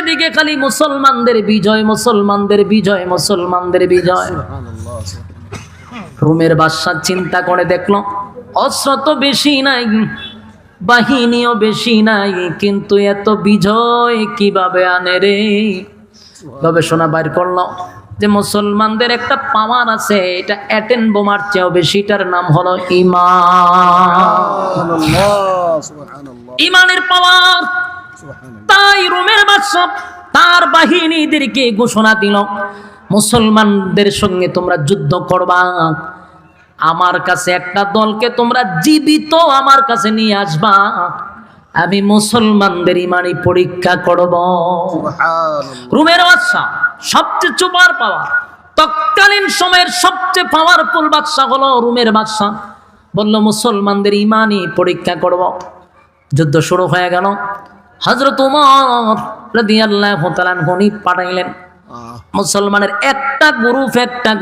চারিদিকে খালি মুসলমানদের বিজয়, মুসলমানদের বিজয়, মুসলমানদের বিজয়। রোমের বাদশা চিন্তা করে দেখলো অস্ত্র তো বেশি নাই, বাহিনীও বেশি নাই, কিন্তু এত বিজয় কিভাবে আনে রে। গবেষণা বাইর করলো যে মুসলমানদের একটা পাওয়ার আছে, এটা অ্যাটেন বোমার চেয়েও বেশি, এটার নাম হলো ঈমান। ঈমানের পাওয়ার। তাই রোমের বাদশা তার বাহিনীদেরকে ঘোষণা দিল, মুসলমানদের সঙ্গে তোমরা যুদ্ধ করবা, আমার কাছে একটা দলকে তোমরা জীবিত আমার কাছে নিয়ে আসবা, আমি মুসলমানদের ঈমানি পরীক্ষা করব। রোমের বাদশা সবচেয়ে সুপার পাওয়ার, তৎকালীন সময়ের সবচেয়ে পাওয়ারফুল বাদশা হলো রোমের বাদশা। বলল মুসলমানদের ঈমানি পরীক্ষা করব। যুদ্ধ শুরু হয়ে গেল। হযরত ওমর রাদিয়াল্লাহু তাআলা আনহু পাঠাইলেন মুসলমানের একটা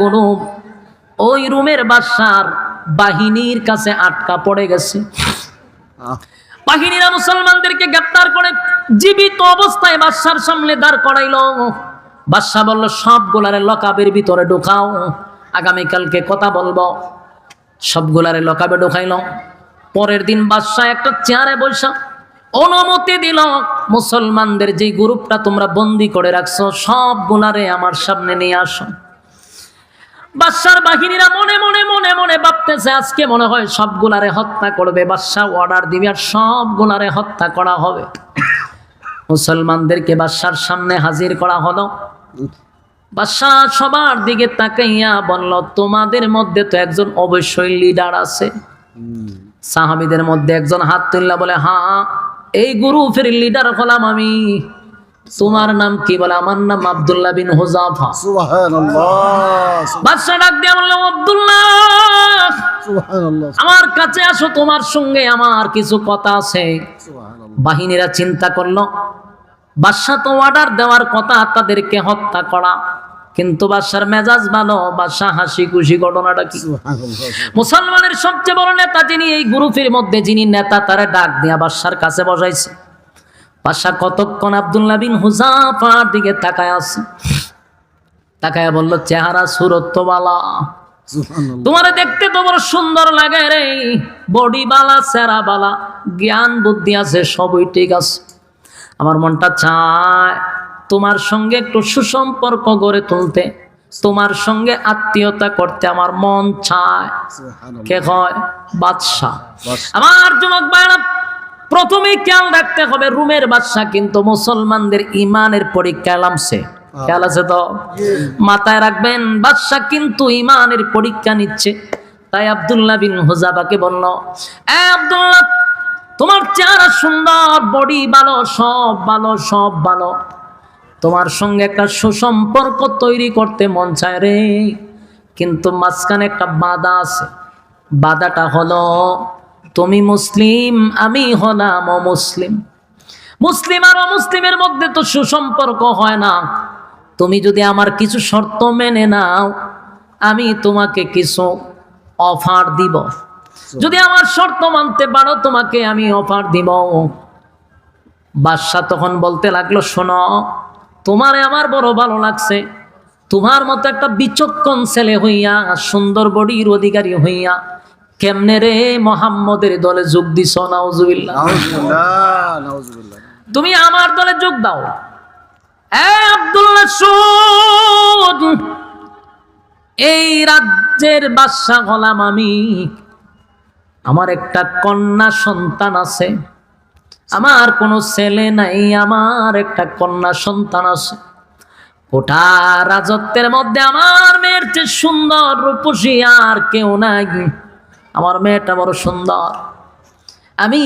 গ্রুপ ওই রোমের বাদশার বাহিনীর কাছে আটকা পড়ে গেছে। বাহিনীরা মুসলমানদেরকে গ্রেফতার করে জীবিত অবস্থায় বাদশার সামনে দাঁড় করাইল। বাদশা বলল সবগুলারে লকাবের ভিতরে ঢুকাও, আগামীকালকে কথা বলবো। সবগুলারে লকাবে ঢুকাইল। পরের দিন বাদশা একটা চেয়ারে বসা অনুমতি দিল, মুসলমানদের যে গ্রুপটা তোমরা বন্দি করে রাখছো সবগুলারে আমার সামনে নিয়ে আসো। বাদশার বাহিনীরা মনে মনে মনে মনে ভাবতেছে আজকে মনে হয় সবগুলারে হত্যা করবে। বাদশা অর্ডার দিবে আর সবগুলারে হত্যা করা হবে। মুসলমানদেরকে বাদশার সামনে হাজির করা হলো। বাদশা সবার দিকে তাকাইয়া বলল, তোমাদের মধ্যে তো একজন অবশ্যই লিডার আছে। সাহাবীদের মধ্যে একজন হাত তুললা বলে, হ্যাঁ এই গ্রুপের লিডার হলাম আমি। তোমার নাম কি? বলে আমার নাম আব্দুল্লাহ বিন হুযাফা। সুবহানাল্লাহ। বাদশা ডাক দিয়ে বলল, আব্দুল্লাহ সুবহানাল্লাহ, আমার কাছে আসো, তোমার সঙ্গে আমার কিছু কথা আছে। সুবহানাল্লাহ। বাহিনীরা চিন্তা করলো বাদশা তো অর্ডার দেওয়ার কথা তাদেরকে হত্যা করা, কিন্তু বাদশার মেজাজ ভালো, বাদশা হাসি খুশি। ঘটনাটা কি? মুসলমানের সবচেয়ে বড় নেতা যিনি, এই গ্রুপের মধ্যে যিনি নেতা, তারা ডাক দিয়া বাদশার কাছে বসাইছে। বাদশা কতক্ষণ আব্দুল্লাহ বিন হুযাফার দিকে তাকায় আছে, তাকায় বলল, চেহারা সুরত তো বালা, তোমারে দেখতে তো বড় সুন্দর লাগে রে, বডি বালা, চেহারা বালা, জ্ঞান বুদ্ধি আছে, সবই ঠিক আছে। আমার মনটা চায় তোমার সঙ্গে একটু সুসম্পর্ক গড়ে তুলতে, তোমার সঙ্গে আত্মীয়তা করতে আমার মন চায়। কে হয়? বাদশা। আমার যুবক ভাইরা, প্রথমে খেয়াল রাখতে হবে রোমের বাদশা কিন্তু মুসলমানদের ঈমানের পরীক্ষা নামছে। খেয়াল আছে তো? মাথায় রাখবেন, বাদশা কিন্তু ঈমানের পরীক্ষা নিচ্ছে। তাই আব্দুল্লাহ বিন হুযাফাকে বলল, এ আব্দুল্লাহ, তোমার চেহারা সুন্দর, বডি ভালো, সব ভালো, সব ভালো, তোমার সঙ্গে একটা সুসম্পর্ক তৈরি করতে মন চায় রে, কিন্তু মাঝখানে একটা বাধা আছে। বাধাটা হলো তুমি মুসলিম, আমি হলাম অমুসলিম। মুসলিম আর অমুসলিমের মধ্যে তো সুসম্পর্ক হয় না। তুমি যদি আমার কিছু শর্ত মেনে নাও, আমি তোমাকে কিছু অফার দিব। যদি আমার শর্ত মানতে পারো, তোমাকে আমি অফার দিব। বাদশা তখন বলতে লাগলো, শোনো, তোমারে আমার বড় ভালো লাগছে। তোমার মতো একটা বিচক্ষণ ছেলে হইয়া, সুন্দর বডির অধিকারী হইয়া, কেমনে রে মুহাম্মদের দলে যোগ দিছ? নাউজুবিল্লাহ। তুমি আমার দলে যোগ দাও। এ আব্দুল্লাহ, শোন, এই রাজ্যের বাদশা হলাম আমি। আমার একটা কন্যা সন্তান আছে, আমার কোনো ছেলে নাই, আমার একটা কন্যা সন্তান আছে। গোটা রাজত্বের মধ্যে আমার মেয়ের চেয়ে সুন্দর রূপসী আর কেউ নাই। আমার মেয়েটা বড় সুন্দর। আমি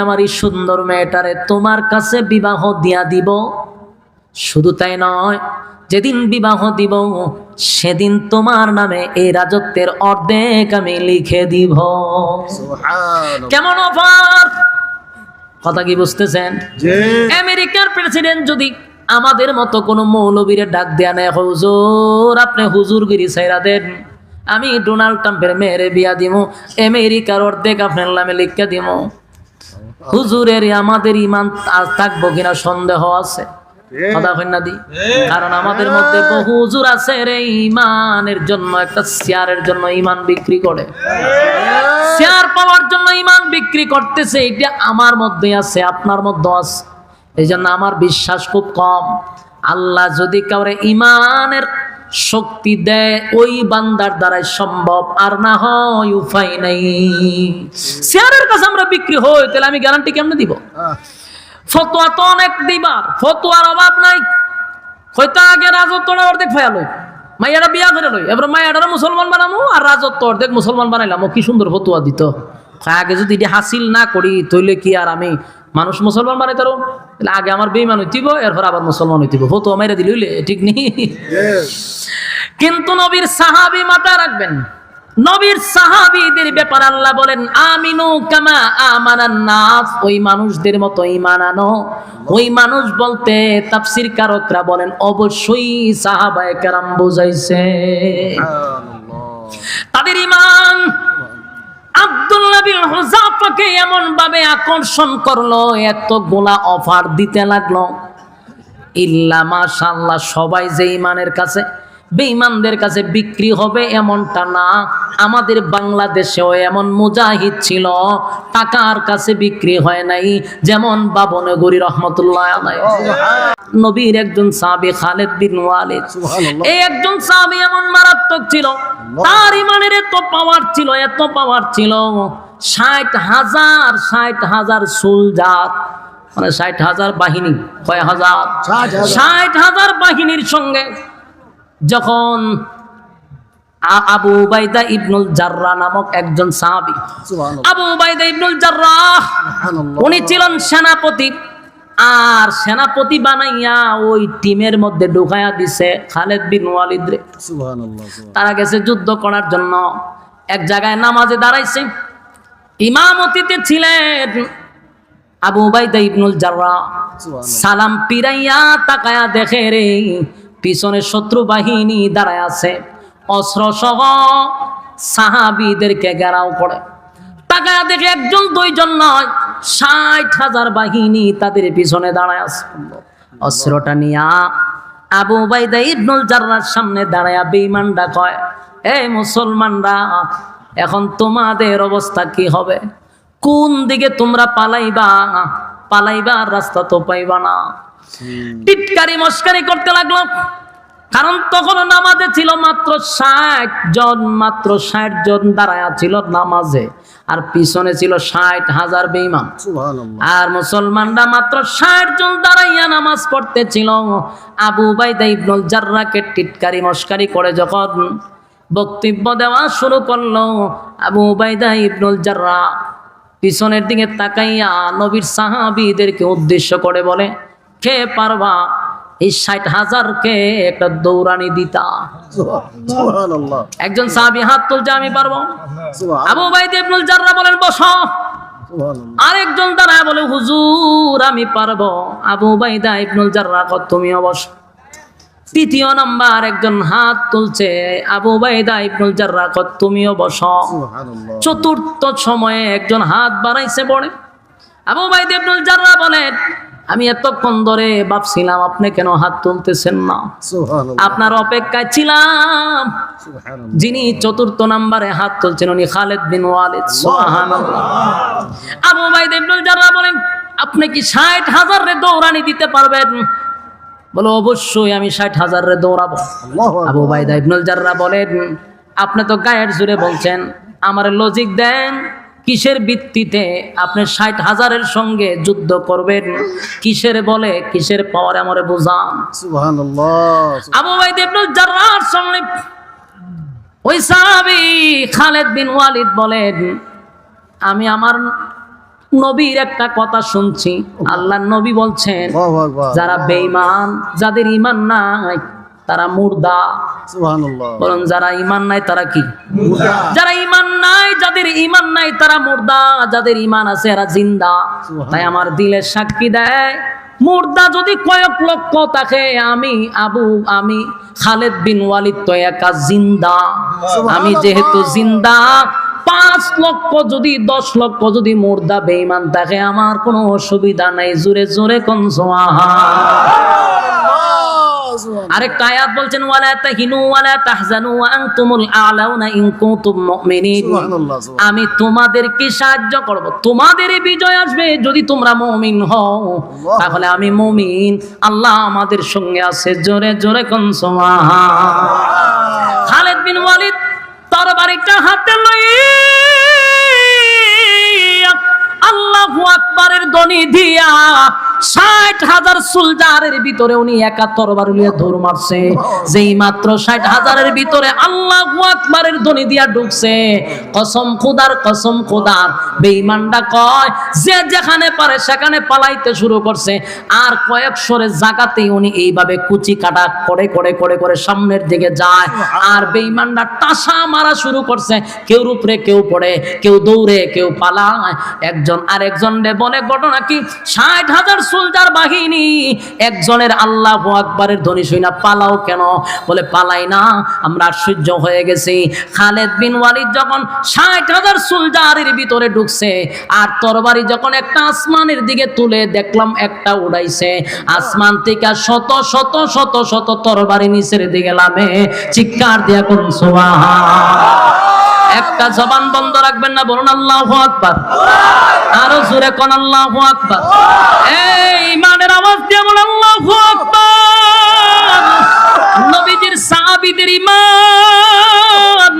আমার এই সুন্দর মেয়েটারে তোমার কাছে বিবাহ দিয়া দিব। শুধু তাই নয়, যেদিন বিবাহ দিব সেদিন তোমার নামে এই রাজত্বের অর্ধেক আমি লিখে দিব। কেমন অফার! কথা কি বুঝতেছেন? আমেরিকার প্রেসিডেন্ট যদি আমাদের মতো কোনো মৌলবীরে ডাক দেয়া নেয়, হুজুর আপনি হুজুরগিরি ছাইরা দেন, আমি ডোনাল্ড ট্রাম্পের মেয়েরে বিয়া দিব, আমেরিকার অর্ধেক আপনার নামে লিখে দিব। হুজুরের আমাদের ঈমান আর থাকবো কিনা সন্দেহ আছে। কথা কই না দি? কারণ আমাদের মধ্যে বহু হুজুর আছে রে ইমানের জন্য একটা শেয়ারের জন্য ইমান বিক্রি করে, শেয়ার পাওয়ার জন্য ইমান বিক্রি করতেছে। এটা আমার মধ্যে আছে, আপনার মধ্যে আছে। এই জন্য আমার বিশ্বাস খুব কম, আল্লাহ যদি কাউরে ইমানের শক্তি দেয় ওই বান্দার দ্বারাই সম্ভব, আর না হয় উপায় নাই। শেয়ারের কাছে আমরা বিক্রি হই, তাহলে আমি গ্যারান্টি কেমনে দিব? ফতোয়া তো অনেক দিবার, ফতোয়ার অভাব নাই। হয়তো আগে রাজত্বটা অর্ধেক ফায়া লই, মাইয়াটা বিয়া করে লই, এবার মাইয়াটারা মুসলমান বানামো আর রাজত্ব অর্ধেক মুসলমান বানাইলাম। ও কি সুন্দর ফতোয়া দিত। আগে যদি এটা হাসিল না করি তাহলে কি আর আমি মানুষ মুসলমান বানাই তারো? তাহলে আগে আমার বেঈমান হইতিব, এরপর আবার মুসলমান হইতিব। ফতোয়া মাইরা দিলে হইলে ঠিক নেই। কিন্তু নবীর সাহাবী মাথায় রাখবেন, নবীর সাহাবীদের ব্যাপারে আল্লাহ বলেন আমিনু কামা আমানান নাস, ওই মানুষদের মতো ঈমান আনো। ওই মানুষ বলতে তাফসীর কারকরা বলেন অবশ্যই সাহাবায়ে কেরাম বুঝাইছে। তাদের ঈমান আব্দুল্লাহ বিন হুযাফাকে এমন ভাবে আকর্ষণ করলো, এতগুলা অফার দিতে লাগলো। ইল্লা মাশাআল্লাহ, সবাই যে ঈমানের কাছে বেঈমানদের কাছে বিক্রি হবে এমনটা না। আমাদের বাংলাদেশেও এমন মুজাহিদ ছিল, টাকার কাছে বিক্রি হয় নাই। যেমন বাবনগরী রহমতুল্লাহ আলাইহি, নবীর একজন সাহাবী খালিদ বিন ওয়ালিদ, এই একজন সাহাবী এমন মারাত্মক ছিল, তার ঈমানের এত পাওয়ার ছিল, এত পাওয়ার ছিল, 60,000 সোলজার, মানে 60,000 বাহিনী, কয় হাজার? 60,000 বাহিনীর সঙ্গে যখন আবু উবাইদা ইবনুল জাররাহ নামক একজন সাহাবী, আবু উবাইদা ইবনুল জাররাহ, উনি ছিলেন সেনাপতি, আর সেনাপতি বানাইয়া ওই টিমের মধ্যে ঢুকাইয়া দিছে খালিদ বিন ওয়ালিদ রে। তারা গেছে যুদ্ধ করার জন্য, এক জায়গায় নামাজে দাঁড়াইছে, ইমামতিতে ছিলেন আবু উবাইদা ইবনুল জাররাহ। সালাম পিরাইয়া তাকায়া দেখে রে পিছনে শত্রু বাহিনী দাঁড়ায় আছে, অস্ত্র সহ সাহাবীদেরকে ঘেরাও করে। তাকায়া দেখে একজন দুইজন নয়, 60,000 বাহিনী তাদের পিছনে দাঁড়ায় আছে। অস্ত্রটা নিয়া আবু উবাইদা ইবনুল জাররাহর সামনে দাঁড়ায়া বেঈমানরা কয়, এই মুসলমানরা, এখন তোমাদের অবস্থা কি হবে? কোন দিকে তোমরা পালাইবা? পালাইবার রাস্তা তো পাইবা না। টিটকারি মস্কারি করতে লাগলো, কারণ তখন নামাজে ছিল মাত্র 60 জন, মাত্র 60 জন দাঁড়ায় ছিল নামাজে, আর পিছনে ছিল 60,000 বেঈমান। আর মুসলমানরা মাত্র 60 জন দাঁড়াইয়া নামাজ পড়তেছিল। আবু উবাইদা ইবনুল জাররাহকে টিটকারি মস্কারি করে যখন বক্তব্য দেওয়া শুরু করলো, আবু উবাইদা ইবনুল জাররাহ পিছনের দিকে তাকাইয়া নবীর সাহাবীদেরকে উদ্দেশ্য করে বলে, কে পারবা এই 60,000-কে একটা দৌড়ানি দিতা? একজন সাহাবী হাত তুলছে, আমি পারবো। আবু উবাইদা ইবনুল জাররাহ বলেন, বসো। আরেকজন দাঁড়ায় বলে, হুজুর আমি পারবো। আবু উবাইদা ইবনুল জাররাহ কত, তুমিও বসো। তৃতীয় নাম্বার একজন হাত তুলছে, আবু উবাইদা ইবনুল জাররাহ কত, তুমিও বসো। চতুর্থ সময়ে একজন হাত বাড়াইছে পড়ে। আবু উবাইদা ইবনুল জাররাহ বলেন, আমি এতক্ষণ ধরে ভাবছিলাম আপনি কেন হাত তুলতেছেন না, আপনার অপেক্ষায় ছিলাম। যিনি চতুর্থ নম্বরে হাত তুলছেন উনি খালিদ বিন ওয়ালিদ। সুবহানাল্লাহ। আবু উবাইদা ইবনুল জাররাহ বলেন, আপনি কি 60,000 রে দৌড়ানি দিতে পারবেন? বলো, অবশ্যই আমি 60,000 রে দৌড়াবো। আবু উবাইদা ইবনুল জাররাহ বলেন, আপনি তো গায়ের জোরে বলছেন, আমার লজিক দেন, কিসের ভিত্তিতে আপনি 60,000-এর সঙ্গে যুদ্ধ করবেন? কিসের বলে, কিসের পাওয়ারে আমারে বুঝান। সুবহানাল্লাহ। আবু উবাইদা ইবনুল জাররাহর সামনে ওই সাহাবী খালিদ বিন ওয়ালিদ বলেন, আমি আমার নবীর একটা কথা শুনছি, আল্লাহর নবী বলছেন, যারা বেঈমান, যাদের ঈমান নাই তারা মুর্দা। সুবহানাল্লাহ। বলেন, যারা ঈমান নাই তারা কি? মুর্দা। যারা ঈমান নাই, যাদের ঈমান নাই তারা মুর্দা, যাদের ঈমান আছে এরা জিন্দা। তাই আমার দিলে সাক্ষী দেয়, মুর্দা যদি কয়েক লক্ষ থাকে, আমি খালিদ বিন ওয়ালিদ তো একা জিন্দা। আমি যেহেতু জিন্দা, 5 লক্ষ যদি 10 লক্ষ যদি মুর্দা বেঈমান থাকে, আমার কোনো অসুবিধা নাই। জোরে জোরে কোন সুবহানাল্লাহ। আরেকটা আয়াত বলছেন ওয়ালা তাহিনু ওয়ালা তাহজানু ওয়া আনতুমুল আ'লাউনা ইন কুনতুম মুমিনিন। আমি তোমাদেরকে সাহায্য করব, তোমাদেরই বিজয় আসবে যদি তোমরা মুমিন হও। তাহলে আমি মুমিন, আল্লাহ আমাদের সঙ্গে আছে। জোরে জোরে কোন সুবহান। খালিদ বিন ওয়ালিদ তরবারিটা হাতে লইয়া আল্লাহু আকবারের ধ্বনি দিয়া ৬০,০০০ সোলজারের ভিতরে উনি একা তরবারি নিয়ে দৌড় মারছে। যেই মাত্র ৬০,০০০-এর ভিতরে আল্লাহু আকবারের ধ্বনি দিয়া ঢুকছে, কসম খোদার বেঈমানটা কয় যে যেখানে পারে সেখানে পালাইতে শুরু করছে। আর কয়েকশোরের জায়গাতেই উনি এইভাবে কুচি কাটা করে সামনের দিকে যায়। আর বেঈমানটা টাসা মারা শুরু করছে, কেউ উপরে কেউ পড়ে, কেউ দৌড়ে কেউ পালায়। একজন আরেকজনকে বলে ঘটনা কি, ৬০,০০০ সোলজার বাহিনী একজনের আল্লাহু আকবারের ধ্বনি শুনে পালাও কেন? বলে পালাই না, আমরা আশ্চর্য হয়ে গেছি। খালিদ বিন ওয়ালিদ যখন ৬০,০০০ সোলজারের ভিতরে ঢুকছে আর তরবারি যখন একটা আসমানের দিকে তুলে দেখলাম একটা উড়াইছে, আসমান থেকে শত শত শত শত তরবারি নিচের দিকে লামে। চিৎকার দিয়া কোন সুবহান। একটা জবান বন্ধ রাখবেন না, বলুন আল্লাহু আকবার। আরো জোরে কোন আল্লাহু আকবার। এই ইমানের আওয়াজ দিয়ে বলুন আল্লাহু আকবার। নবীজির সাহাবীদের ঈমান,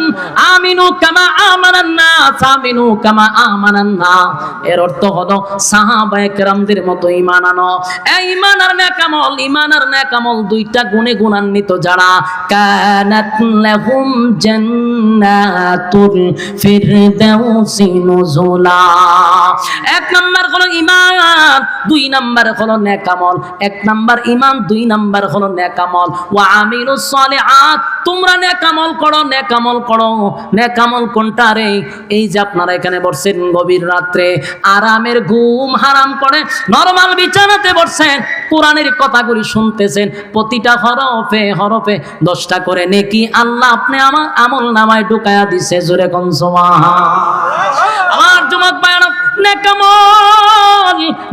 আমিনু কামা আমানান নাস, আমিনু কামা আমানান নাস। এর অর্থ হলো সাহাবায়ে কেরামদের মতো ঈমান আনো। এই ঈমান আর নেকামল, ঈমান আর নেকামল দুইটা গুণে গুণান্বিত যারা, কানাত লাহুম জান্নাতুল ফিরদাউসি নুজুলা। এক নাম্বার হলো ঈমান, দুই নাম্বার হলো নেকামল। এক নাম্বার ঈমান, দুই নাম্বার হলো নেকামল। ওয়া আমিলুস সালিহাত, তোমরা নেকামল করো, নেকামল করো। নেকামল কোনটা রে? এই যে আপনারা এখানে বসছেন গভীর রাত্রে আরামের ঘুম হারাম করে নরমাল বিছানাতে বসছেন, কোরআনের কথাগুলি শুনতেছেন, প্রতিটা হরফে হরফে 10টা করে নেকি আল্লাহ আপনি আমার আমল নামায় ঢুকায়া দিছে। জোরে কোন সুবহান। আমার যুবক ভাইরা, নেকামল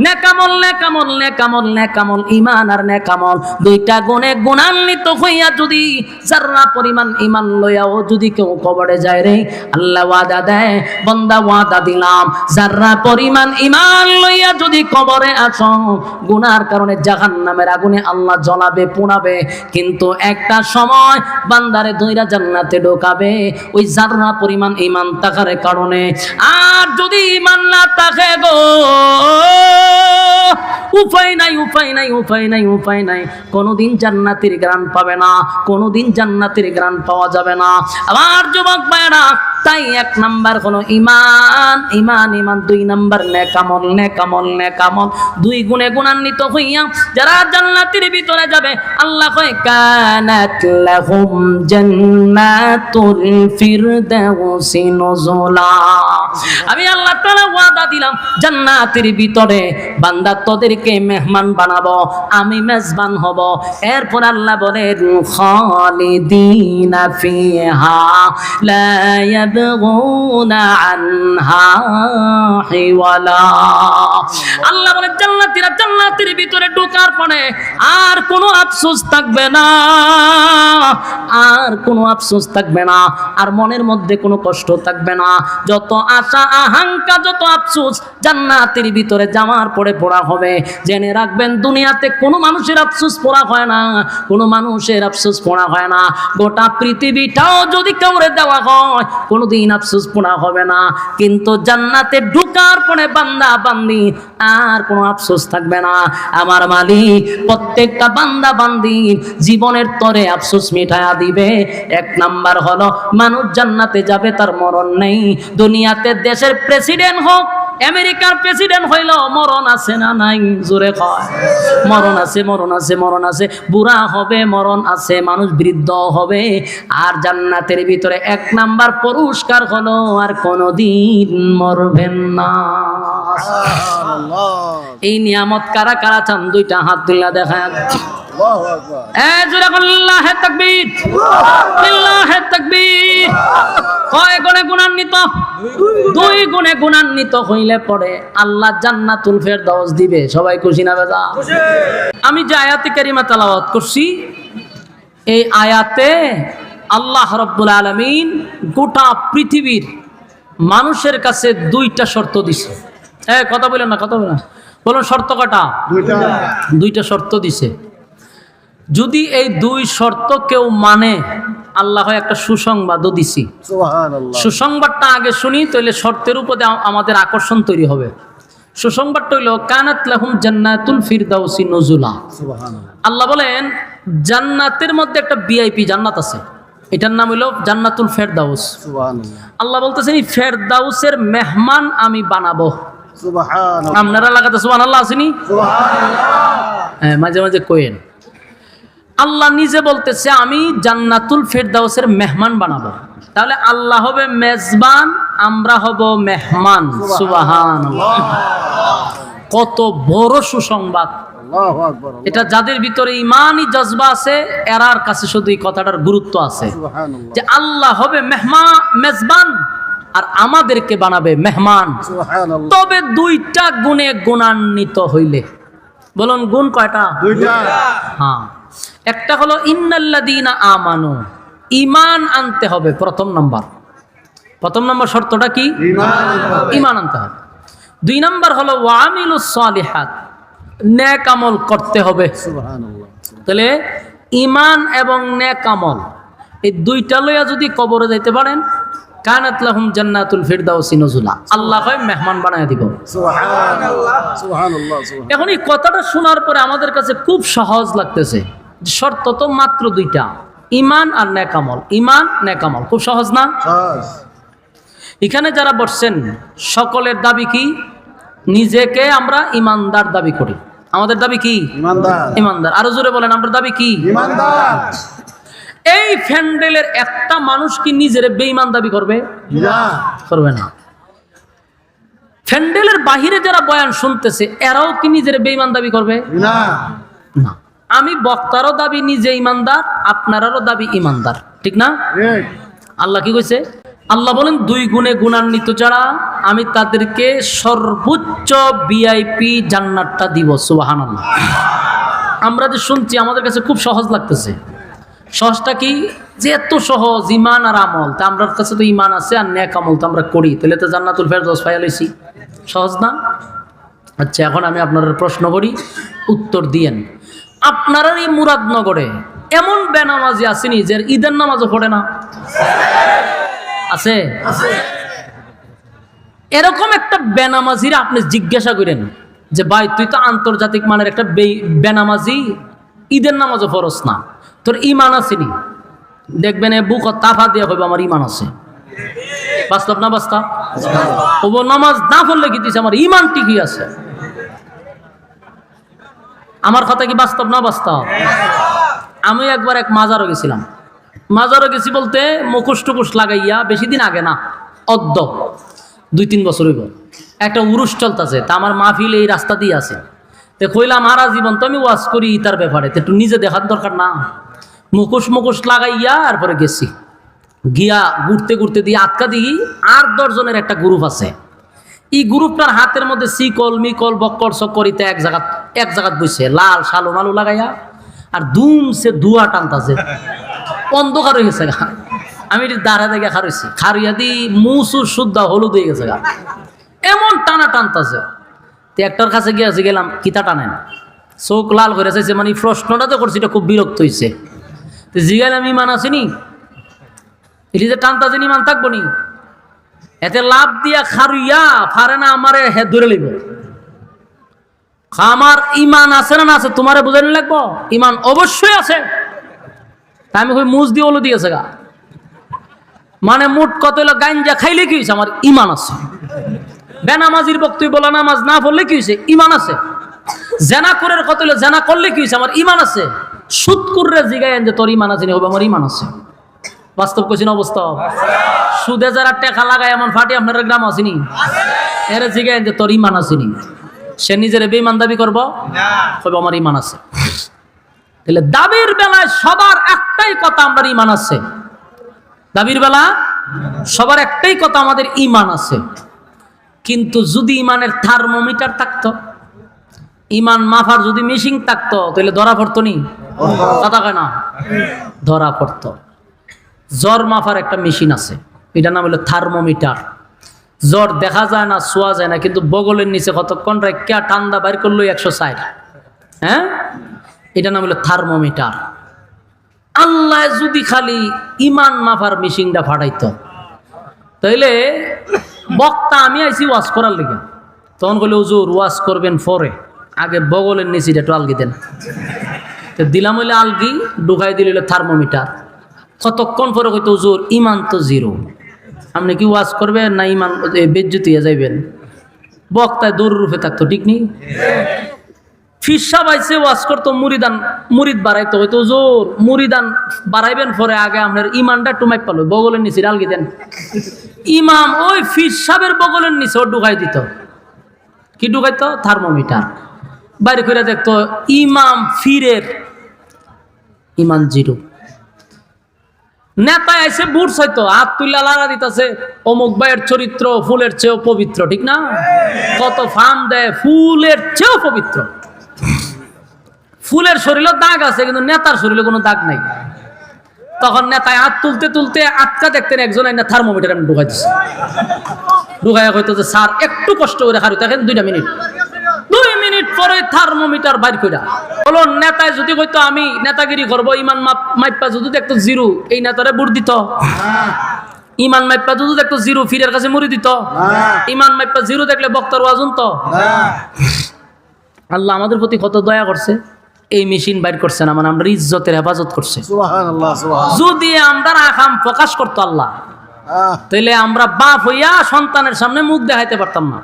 নেকামল নেকামল নেকামল নেকামল ঈমান আর নেকামল দুইটা গুণে গুণান্বিত হইয়া যদি যারা পরিমাণ ঈমান লইয়াও যদি কেউ কবরে যায় রে, আল্লাহ ওয়াদা দেয়, বান্দা ওয়াদা দিলাম যারা পরিমাণ ঈমান লইয়া যদি কবরে আসো, গুনার কারণে জাহান্নামের আগুনে আল্লাহ জ্বলাবে, পোড়াবে, কিন্তু একটা সময় বান্দারে ধইরা জান্নাতে ঢোকাবে ওই যারা পরিমাণ ঈমান থাকার কারণে। আর যদি ঈমান না থাকে গো, উপায় নাই উপায় নাই উপায় নাই উপায় নাই, কোনোদিন জান্নাতের গ্রাণ পাবে না, কোনোদিন জান্নাতের গ্রাণ পাওয়া যাবে না। আমার যুবক ভাইরা, তাই এক নাম্বার হলো ঈমান, ঈমান ঈমান, দুই নাম্বার নেকামল, নেকামল নেকামল, দুই গুণে গুণান্বিত হইয়া যারা জান্নাতের ভিতরে যাবে, আল্লাহ কয় কানাত লাহুম জান্নাতুল ফিরদাউসি নুজুলা। আমি আল্লাহ তাআলা ওয়াদা দিলাম জান্নাতের ভিতরে বান্দা তোদেরকে মেহমান বানাবো, আমি মেজবান হব। এরপর আল্লাহ বলেন খালিদিনা ফিহা লা ইয়াবগুনা আনহা হিওয়ালা। আল্লাহ বলেন জান্নাতীরা জান্নাতের ভিতরে ঢোকার পরে আর কোনো আফসোস থাকবে না, আর কোনো আফসোস থাকবে না, আর মনের মধ্যে কোনো কষ্ট থাকবে না। যত আশা আকাঙ্ক্ষা, যত আফসোস জান্নাতের ভিতরে যাওয়ার পরে পড়া হবে। জেনে রাখবেন দুনিয়াতে কোনো মানুষের আফসোস পড়া হয় না, কোনো মানুষের আফসোস পড়া হয় না। গোটা পৃথিবীটাও যদি কাউরে দেওয়া হয় কোনোদিন আফসোস পড়া হবে না, কিন্তু জান্নাতে ঢোকার পরে বান্দা বান্দি আর কোনো আফসোস থাকবে না। আমার মালিক প্রত্যেকটা বান্দা বান্দি জীবনের তরে আফসোস মিটায়া দিবে। এক নাম্বার হলো মানুষ জান্নাতে যাবে তার মরণ নেই। দুনিয়াতে দেশের প্রেসিডেন্ট হোক, আমেরিকার প্রেসিডেন্ট হইল মরণ আছে না নাই? জোরে কয় মরণ আছে, মরণ আছে, মরণ আছে। বুড়া হবে, মরণ আছে, মানুষ বৃদ্ধ হবে। আর জান্নাতের ভিতরে এক নাম্বার পুরস্কার হলো আর কোনদিন মরবেন না। এই নিয়ামত কারা কারা চান? দুইটা হাত তুলে দেখায়। আল্লাহু তাকবীর, আল্লাহু তাকবীর। কয় গুণে গুণান্বিত? দুই গুণে গুণান্বিত হইলে পরে আল্লাহ জান্নাতুল ফেরদাউস দিবে। সবাই খুশি না বেজা? আমি যে আয়াতে কারিমা তেলাওয়াত করছি, এই আয়াতে আল্লাহ রাব্বুল আলামিন গোটা পৃথিবীর মানুষের কাছে দুইটা শর্ত দিছে। কথা বলেন না, কথা বলেন না, বলুন শর্ত কটা? দুইটা শর্ত দিছে। যদি এই দুই শর্ত কেউ মানে, আল্লাহ একটা সুসংবাদও দিছি। সুসংবাদটা আগে শুনি, তাহলে শর্তের উপরে আমাদের আকর্ষণ তৈরি হবে। সুসংবাদটা হইল কানাত লাহুম জান্নাতুল ফিরদাউসি নুজুলা। আল্লাহ বলেন জান্নাতের মধ্যে একটা ভিআইপি জান্নাত আছে, এটার নাম হইল জান্নাতুল ফেরদাউস। আল্লাহ বলতেছেন এই ফেরদাউসের মেহমান আমি বানাবো। আপনারা লাগাতে সুবহানাল্লাহ আসেনি? হ্যাঁ, মাঝে মাঝে কোয়েন। আল্লাহ নিজে বলতেছে আমি জান্নাতুল ফেরদাউসের মেহমান বানাবো। তাহলে আল্লাহ হবে মেজবান, আমরা হব মেহমান। সুবহানাল্লাহ, কত বড় সুসংবাদ এটা! যাদের ভিতরে ইমানি জজবা আছে এরার কাছে শুধু এই কথাটার গুরুত্ব আছে যে আল্লাহ হবে মেজবান আর আমাদেরকে বানাবে মেহমান। তবে দুইটা গুণে গুণান্বিত হইলে, বলুন গুণ কয়টা? দুইটা। হ্যাঁ, একটা হলো ইন্নাল্লাযীনা আমানু, ঈমান আনতে হবে। প্রথম নম্বর শর্তটা কি? ঈমান আনতে হবে। দুই নম্বর হলো ওয়া আমিলুস সালিহাত, নেক আমল করতে হবে। তাহলে ঈমান এবং নেক আমল এই দুইটা লইয়া যদি কবরে যাইতে পারেন, কানাত লাহুম জান্নাতুল ফিরদাউসি নুজুলা, আল্লাহ হয় মেহমান বানায় দিব। সুবহানাল্লাহ, সুবহানাল্লাহ। এখন এই কথাটা শোনার পরে আমাদের কাছে খুব সহজ লাগতেছে। শর্ত তো মাত্র দুইটা, ঈমান আর নেক আমল। ঈমান নেক আমল খুব সহজ না? এখানে যারা বসছেন সকলের দাবি কি? নিজেকে আমরা ইমানদার দাবি করি। আমাদের দাবি কি? ইমানদার। আরো জোরে বলেন, আমরা দাবি কি? ইমানদার। এই ফ্যান্ডেলের একটা মানুষ কি নিজের বেঈমান দাবি করবে? না, করবে না। ফ্যান্ডেলের বাহিরে যারা বয়ান শুনতেছে এরাও কি নিজের বেঈমান দাবি করবে? না, না। আমি বক্তারও দাবি নিজে ইমানদার, আপনারারও দাবি ইমানদার, ঠিক না? আল্লাহ কি কইছে? আল্লাহ বলেন দুই গুণে গুণান্বিত যারা আমি তাদেরকে সর্বোচ্চ ভিআইপি জান্নাতটা দিব। সুবহানাল্লাহ। আমরা যে শুনছি আমাদের কাছে খুব সহজ লাগতেছে। সহজটা কি? যে এত সহজ ঈমান আর আমল, তা আমার কাছে তো ঈমান আছে আর নেক আমল তো আমরা করি, তাহলে তো জান্নাতুল ফেরদাউস পাইয়া লইছি। সহজ না? আচ্ছা, এখন আমি আপনার প্রশ্ন করি, উত্তর দিয়েন। আপনারা এই মুরাদনগরে এমন বেনামাজি আসেনি যে ঈদের নামাজও পড়ে না? আছে? এরকম একটা বেনামাজির আপনি জিজ্ঞাসা করেন যে ভাই তুই তো আন্তর্জাতিক মানের একটা বেনামাজি, ঈদের নামাজও ফরজ না, তোর ঈমান আসেনি? দেখবেন এ বুক তাফা দিয়ে হবে আমার ঈমান আছে। বাস্তব না বাস্তব? ও নামাজ না পড়লে কি দিছে আমার ঈমান ঠিকই আছে। আমার কথা কি বাস্তব না বাস্তব? আমি একবার এক মাজারও গেছিলাম। মাজারও গেছি বলতে মুখোশ টুকুশ লাগাইয়া, বেশি দিন আগে না, 2-3 বছর হইব। একটা উরুস চলতেছে, তা আমার মাহফিল এই রাস্তা দিয়ে আছে। তো কইলাম হারা জীবন তো আমি ওয়াজ করি তার ব্যাপারে, তো একটু নিজে দেখার দরকার না? মুখোশ লাগাইয়া তারপরে গেছি। গিয়া ঘুরতে ঘুরতে দিয়ে আটকা দিই 8-10 জনের একটা গ্রুপ আছে। এই গ্রুপটার হাতের মধ্যে শিকল মিকল বক্কর সকরিতে এক জায়গা বসে লাল শালু মালু লাগাইয়া আর ধুমসে ধুয়া টানতাছে, অন্ধকার হয়ে গেছে। আমি দাঁড়া দেখে খারইছি, খারইয়া দি মুসুর শুদ্ধা হলুদ হয়ে গেছে, এমন টানা টানতাছে। তো একটার কাছে গেলাম, কিতা টানেন? চোখ লাল করে চাইছে, মানে প্রশ্নটা তো করছি, এটা খুব বিরক্ত হয়েছে। তো জিগাইলাম ইমান আসেনি? এটি যে টানতাছে ইমান থাকবো নি? এতে লাভ দিয়া খারুইয়া ফারে না আমারে হে ধরে লিব। আমার ইমান আছে না আছে তোমারে বুঝানি লাগবো? ইমান অবশ্যই আছে। তাই আমি কই মুজ দিয়ে ওলো দিয়েছে গা, মানে মোট কত হলো গাঞ্জা খাইলে কি হয়েছে? আমার ইমান আছে। বেনামাজির বক্তব্য বলা নামাজ না পড়লে কি হয়েছে? ইমান আছে। জেনা করে কত হলো জেনা করলে কি হয়েছে? আমার ইমান আছে। সুদ করে জিগাইন যে তোর ইমান আছে, হবে আমার ইমান আছে। বাস্তব কইছেন অবস্থা। সুদে যারা টেকা লাগায় এমন ফাটি আপনার গ্রাম আসেনি? এরা জিগাইন যে তোর ইমান আসেনি। সে নিজের বেঈমান দাবি করবো? হবে আমার ইমান আছে। তাহলে দাবির বেলায় সবার একটাই কথা, আমার ইমান আছে। দাবির বেলা সবার একটাই কথা, আমাদের ইমান আছে। কিন্তু যদি ইমানের থার্মোমিটার থাকতো, ইমান মাফার যদি মেশিন থাকতো তাহলে ধরা পড়তো নি? কথা কয় না, ধরা পড়তো। জ্বর মাফার একটা মেশিন আছে, এটার নাম হলো থার্মোমিটার। জ্বর দেখা যায় না, ছোঁয়া যায় না, কিন্তু বগলের নিচে কতক্ষণ রেখা ঠান্ডা বাইর করলো 160। হ্যাঁ, এটার নাম হলো থার্মোমিটার। আল্লাহ যদি খালি ইমান মাফার মেশিনটা ফাটাইতো তাইলে বক্তা আমি আইছি ওয়াজ করার লিগে, তখন বলে হুজুর ওয়াজ করবেন পরে, আগে বগলের নিচে একটু আলগি দেন। তো দিলাম হইলে আলগি, ঢুকাই দিল থার্মোমিটার। কতক্ষণ পরে হয়তো হুজুর ইমান তো জিরো, আপনি কি ওয়াজ করবেন না ইমান বেজ্জতি হয়ে যাইবেন? বক্তায় দৌড় রূপে থাকতো, ঠিক নেই? ফিরসা বাইছে ওয়াজ করতো, মুরিদ বাড়াইতো, হয়তো হুজুর মুরিদান বাড়াইবেন পরে, আগে আপনার ইমানটা টুমাই পালো, বগলের নিচে আলগি দেন। ইমাম ওই ফিরসাবের বগলের নিচে ও ঢুকাই দিত। কি ঢুকাইতো? থার্মোমিটার। বাইরে করে দেখতো ইমাম ফিরের ইমান জিরো। নেতা এসে বুট চাইতো, হাত তুলে লাড়া দিতেছে, অমুক ভাইয়ের চরিত্র ফুলের চেয়েও পবিত্র, ঠিক না? কত ফান দেয়, ফুলের চেয়েও পবিত্র। ফুলের শরীরে দাগ আছে কিন্তু নেতার শরীরে কোনো দাগ নাই। তখন নেতায় হাত তুলতে তুলতে আটকা দেখতেন একজন আইনা থার্মোমিটার আমি ঢুকাই দিচ্ছে। ঢুকাই হইতো যে স্যার একটু কষ্ট করে হারু দেখেন 2 মিনিট। 2 মিনিট পরে থার্মোমিটার বাইর কইরা বলো, নেতায় যদি কইতো আমি নেতাগিরি করবো, ইমান মাইপা যদি দেখতো জিরো, এই নেতারে বুট দিত? ইমান মাইপা যদি দেখতো জিরো, ফিরের কাছে মুড়ি দিত? ইমান মাইপা জিরো দেখলে বক্তার ওয়াজ শুনতো? আল্লাহ আমাদের প্রতি কত দয়া করছে, এই মেশিন বাইর করছে না, মানে আমরা ইজ্জতের হেফাজত করছে। যদি আমরা আকাম প্রকাশ করতো আল্লাহ, তাইলে আমরা বাপ হইয়া সন্তানের সামনে মুখ দেখাইতে পারতাম না,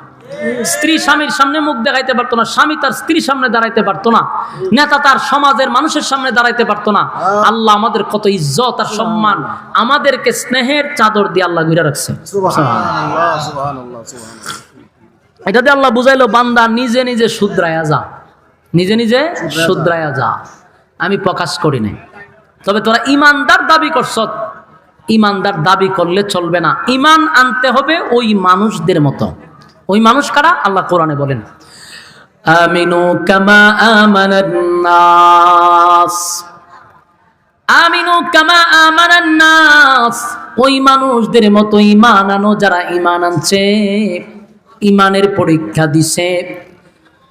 স্ত্রী স্বামীর সামনে মুখ দেখাইতে পারতো না, স্বামী তার স্ত্রীর সামনে দাঁড়াইতে পারতো না, নেতা তার সমাজের মানুষের সামনে দাঁড়াইতে পারতো না। আল্লাহ আমাদের কত ইজ্জত আর সম্মান, আমাদেরকে স্নেহের চাদর দিয়ে আল্লাহ ঘিরে রাখছে। এটা দিয়ে আল্লাহ বুঝাইলো, বান্দা নিজে নিজে শুধরায়া যা, নিজে নিজে শুধরায়া যা, আমি প্রকাশ করি নাই। তবে তোরা ইমানদার দাবি করছ, ইমানদার দাবি করলে চলবে না, ইমান আনতে হবে ওই মানুষদের মতো। ওই মানুষ কারা? আল্লাহ কোরআনে বলেন, আমিনু কামা আমানান নাস, আমিনু কামা আমানান নাস, ওই মানুষদের মতো ইমান আনো যারা ইমান আনছে, ইমানের পরীক্ষা দিছে।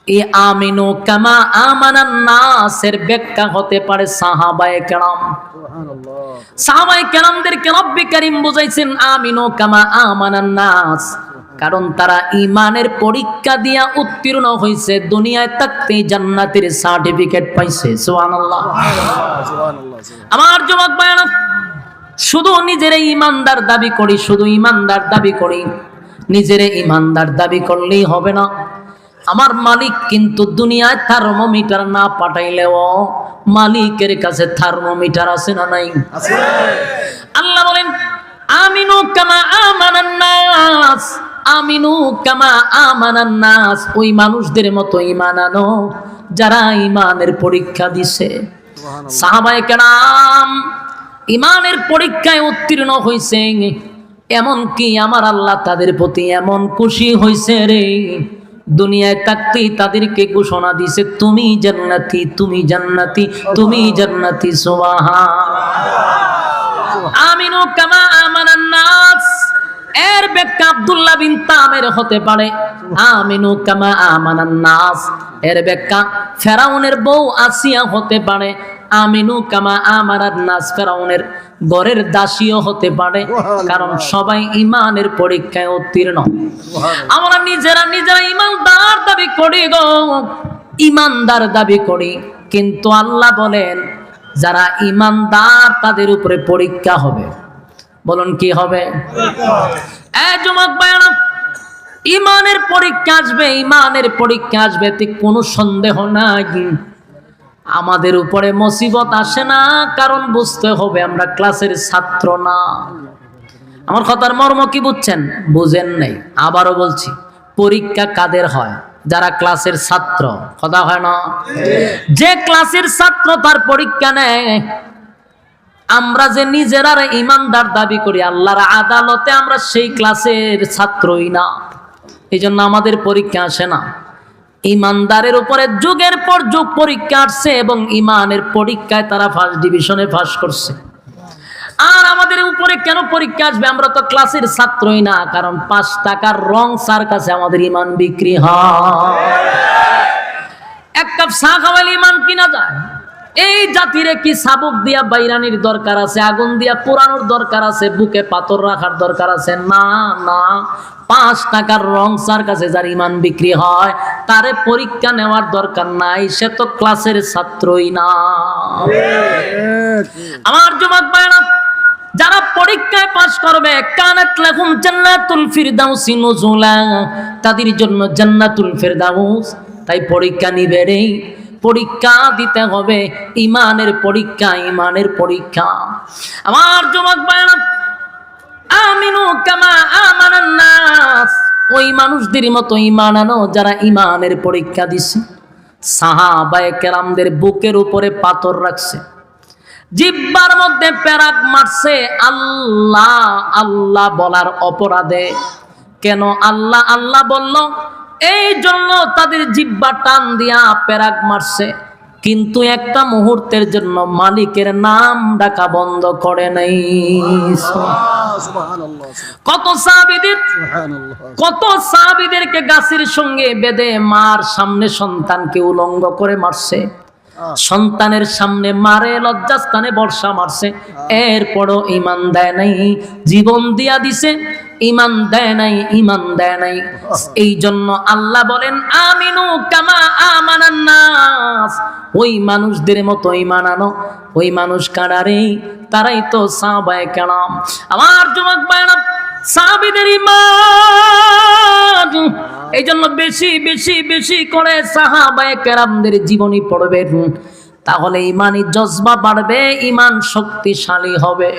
এই আমিনু কামা আমানান নাসের ব্যাখ্যা হতে পারে সাহাবায়ে কেরাম। সাহাবায়ে কেরামদেরকে রব্বে কারীম বুঝাইছেন আমিনু কামা আমানান নাস, কারণ তারা ইমানের পরীক্ষা দিয়া উত্তীর্ণ হয়েছে, দুনিয়ায় থাকতেই জান্নাতের সার্টিফিকেট পাইছে। সুবহানাল্লাহ। আমার যুবক ভাইরা, শুধু নিজের ইমানদার দাবি করি, শুধু ইমানদার দাবি করি, নিজের ইমানদার দাবি করলেই হবে না। আমার মালিক কিন্তু দুনিয়ায় থার্মোমিটার না পাঠাইলেও মালিকের কাছে থার্মোমিটার আছে না নাই? আল্লাহ বলেন, আমিনু কামা আমানান নাস, আমিনু কামা আমানান নাস, ওই মানুষদের মতো ঈমান আনো যারা ঈমানের পরীক্ষা দিছে। সাহাবায়ে কেরাম ঈমানের পরীক্ষায় উত্তীর্ণ হইছে, এমন কি আমার আল্লাহ তাদের প্রতি এমন খুশি হইছে রে, দুনিয়ায় থাকতেই তাদেরকে ঘোষণা দিছে, তুমি জান্নাতি, তুমি জান্নাতি, তুমি জান্নাতি। সুবহানাল্লাহ। আমিনু কামা আমানান নাস এর ব্যাখ্যা আব্দুল্লাহ বিন তামের হতে পারে। আমিনু কামা আমানান নাস এর ব্যাখ্যা ফেরাউনের বউ আসিয়া হতে পারে। আমিনু কামা আমানান নাস ফেরাউনের ঘরের দাসীও হতে পারে, কারণ সবাই ইমানের পরীক্ষায় উত্তীর্ণ। আমরা নিজেরা নিজেরা ইমানদার দাবি করি গো, ইমানদার দাবি করি, কিন্তু আল্লাহ বলেন যারা ইমানদার তাদের উপরে পরীক্ষা হবে। বলুন কি হবে? যুবক ভাইরা, ইমানের পরীক্ষা আসবে, ইমানের পরীক্ষা আসবে, কোনো সন্দেহ নাই। আমাদের উপরে মুসিবত আসে না, কারণ বুঝতে হবে আমরা ক্লাসের ছাত্র না। আমার কথার মর্ম কি বুঝছেন? বুঝেন নাই। আবারও বলছি, পরীক্ষা কাদের হয়? যারা ক্লাসের ছাত্র। কথা হয় না? যে ক্লাসের ছাত্র তার পরীক্ষা নেয়। আমরা যে নিজেরা ইমানদার দাবি করি, আল্লাহর আদালতে আমরা সেই ক্লাসের ছাত্রই না, এই জন্য আমাদের পরীক্ষা আসে না। ইমানদারের উপরে যুগের পর যুগ পরীক্ষা আসছে এবং ইমানের পরীক্ষায় তারা ফার্স্ট ডিভিশনে পাস করছে। আর আমাদের উপরে কেন পরীক্ষা আসবে? আমরা তো ক্লাসের ছাত্রই না, কারণ 5 টাকার রং স্যার কাছে আমাদের ইমান বিক্রি হয়। 1 কাপ চা খাওয়ালে ইমান কিনা যায়? এই জাতিরে কি সাবক দিয়া বাইরানির দরকার আছে, আগুন দিয়া পোড়ানোর দরকার আছে, বুকে পাথর রাখার দরকার আছে? না না, 5 টাকার রং স্যার কাছে যার ইমান বিক্রি হয় তারে পরীক্ষা নেওয়ার দরকার নাই, সে তো ক্লাসের ছাত্রই না। আমার যুবক ভাইরা, যারা পরীক্ষায় পাস করবে, কানাত লাহুম জান্নাতুল ফিরদাউসি নুজুলা, তাদের জন্য জান্নাতুল ফিরদাউস। তাই পরীক্ষা নিবে রে, পরীক্ষা দিতে হবে, ইমানের পরীক্ষা, ইমানের পরীক্ষা। আমার যুবক ভাইরা, আমিনু কামা আমানান নাস, ওই মানুষদের মতো ঈমান আনো যারা ইমানের পরীক্ষা দিছে। সাহাবায়ে কেরামদের বুকের উপরে পাথর রাখছে, জিহ্বার মধ্যে পেরাক মারছে আল্লাহ আল্লাহ বলার অপরাধে। কেন আল্লাহ আল্লাহ বলল? এই জন্য তাদের জিহ্বা টান দিয়া পেরাক মারছে, কিন্তু একটা মুহূর্তের জন্য মালিকের নাম ডাকা বন্ধ করে নাই। কত সাহাবীদেরকে গাছের সঙ্গে বেঁধে মার সামনে সন্তানকে উলঙ্গ করে মারছে, সন্তানের সামনে মারে, লজ্জাস্থানে বর্ষা মারছে, এরপরও ঈমান দেয় নাই, জীবন দিয়া দিছে, ঈমান দেয় নাই, ঈমান দেয় নাই। এই জন্য আল্লাহ বলেন আমিনু কামা আমানান নাস, ওই মানুষদের মতো ঈমান আনো। ওই মানুষ কারারে, তারাই তো সাহাবায়ে কেরাম। আমার যুবক ভাইরা, সাহাবীদের ঈমান, এই জন্য বেশি বেশি বেশি করে সাহাবায়ে কেরামদের জীবনী পড়বেন, তাহলে ঈমানি জজবা বাড়বে, ঈমান শক্তিশালী হবে।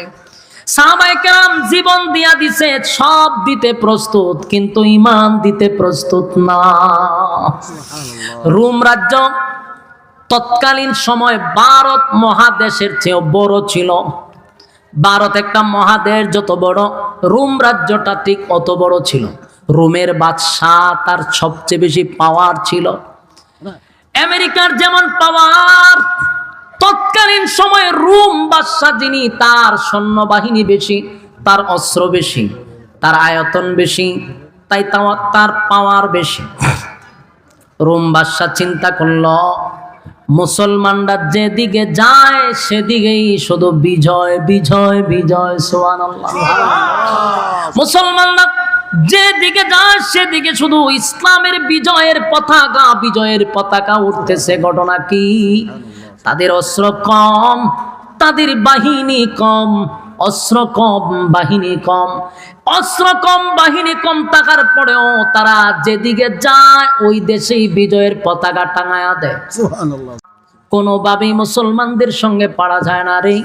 সাহাবায়ে কেরাম জীবন দিয়া দিছে, সব দিতে প্রস্তুত, কিন্তু ঈমান দিতে প্রস্তুত না। রোম রাজ্য তৎকালীন সময় ভারত মহাদেশের চেয়েও বড় ছিল। ভারত একটা মহাদেশ যত বড়, রোম রাজ্যটা ঠিক অত বড় ছিল। রোমের বাদশাহ, তার সবচেয়ে বেশি পাওয়ার ছিল। আমেরিকার যেমন পাওয়ার, তৎকালীন সময়ে রোম বাদশাহ যিনি, তার সৈন্যবাহিনী বেশি, তার অস্ত্র বেশি, তার আয়তন বেশি, তাই তার পাওয়ার বেশি। রোম বাদশাহ চিন্তা করলো, মুসলমানরা যেদিকে যায় সেদিকেই শুধু বিজয় বিজয় বিজয়, সুবহানাল্লাহ। মুসলমানরা যেদিকে যায় সেদিকে শুধু ইসলামের বিজয়ের পতাকা, বিজয়ের পতাকা উঠতেছে। ঘটনা কি? তাদের অস্ত্র কম, তাদের বাহিনী কম, অস্ত্র কম, বাহিনী কম। অস্ত্র কম, বাহিনী কম থাকার পরেও তারা যেদিকে যায় ওই দেশেই বিজয়ের পতাকা টাঙায়া দেয়। সুবহানাল্লাহ। কোনোভাবেই মুসলমানদের সঙ্গে পারা যায় না রে।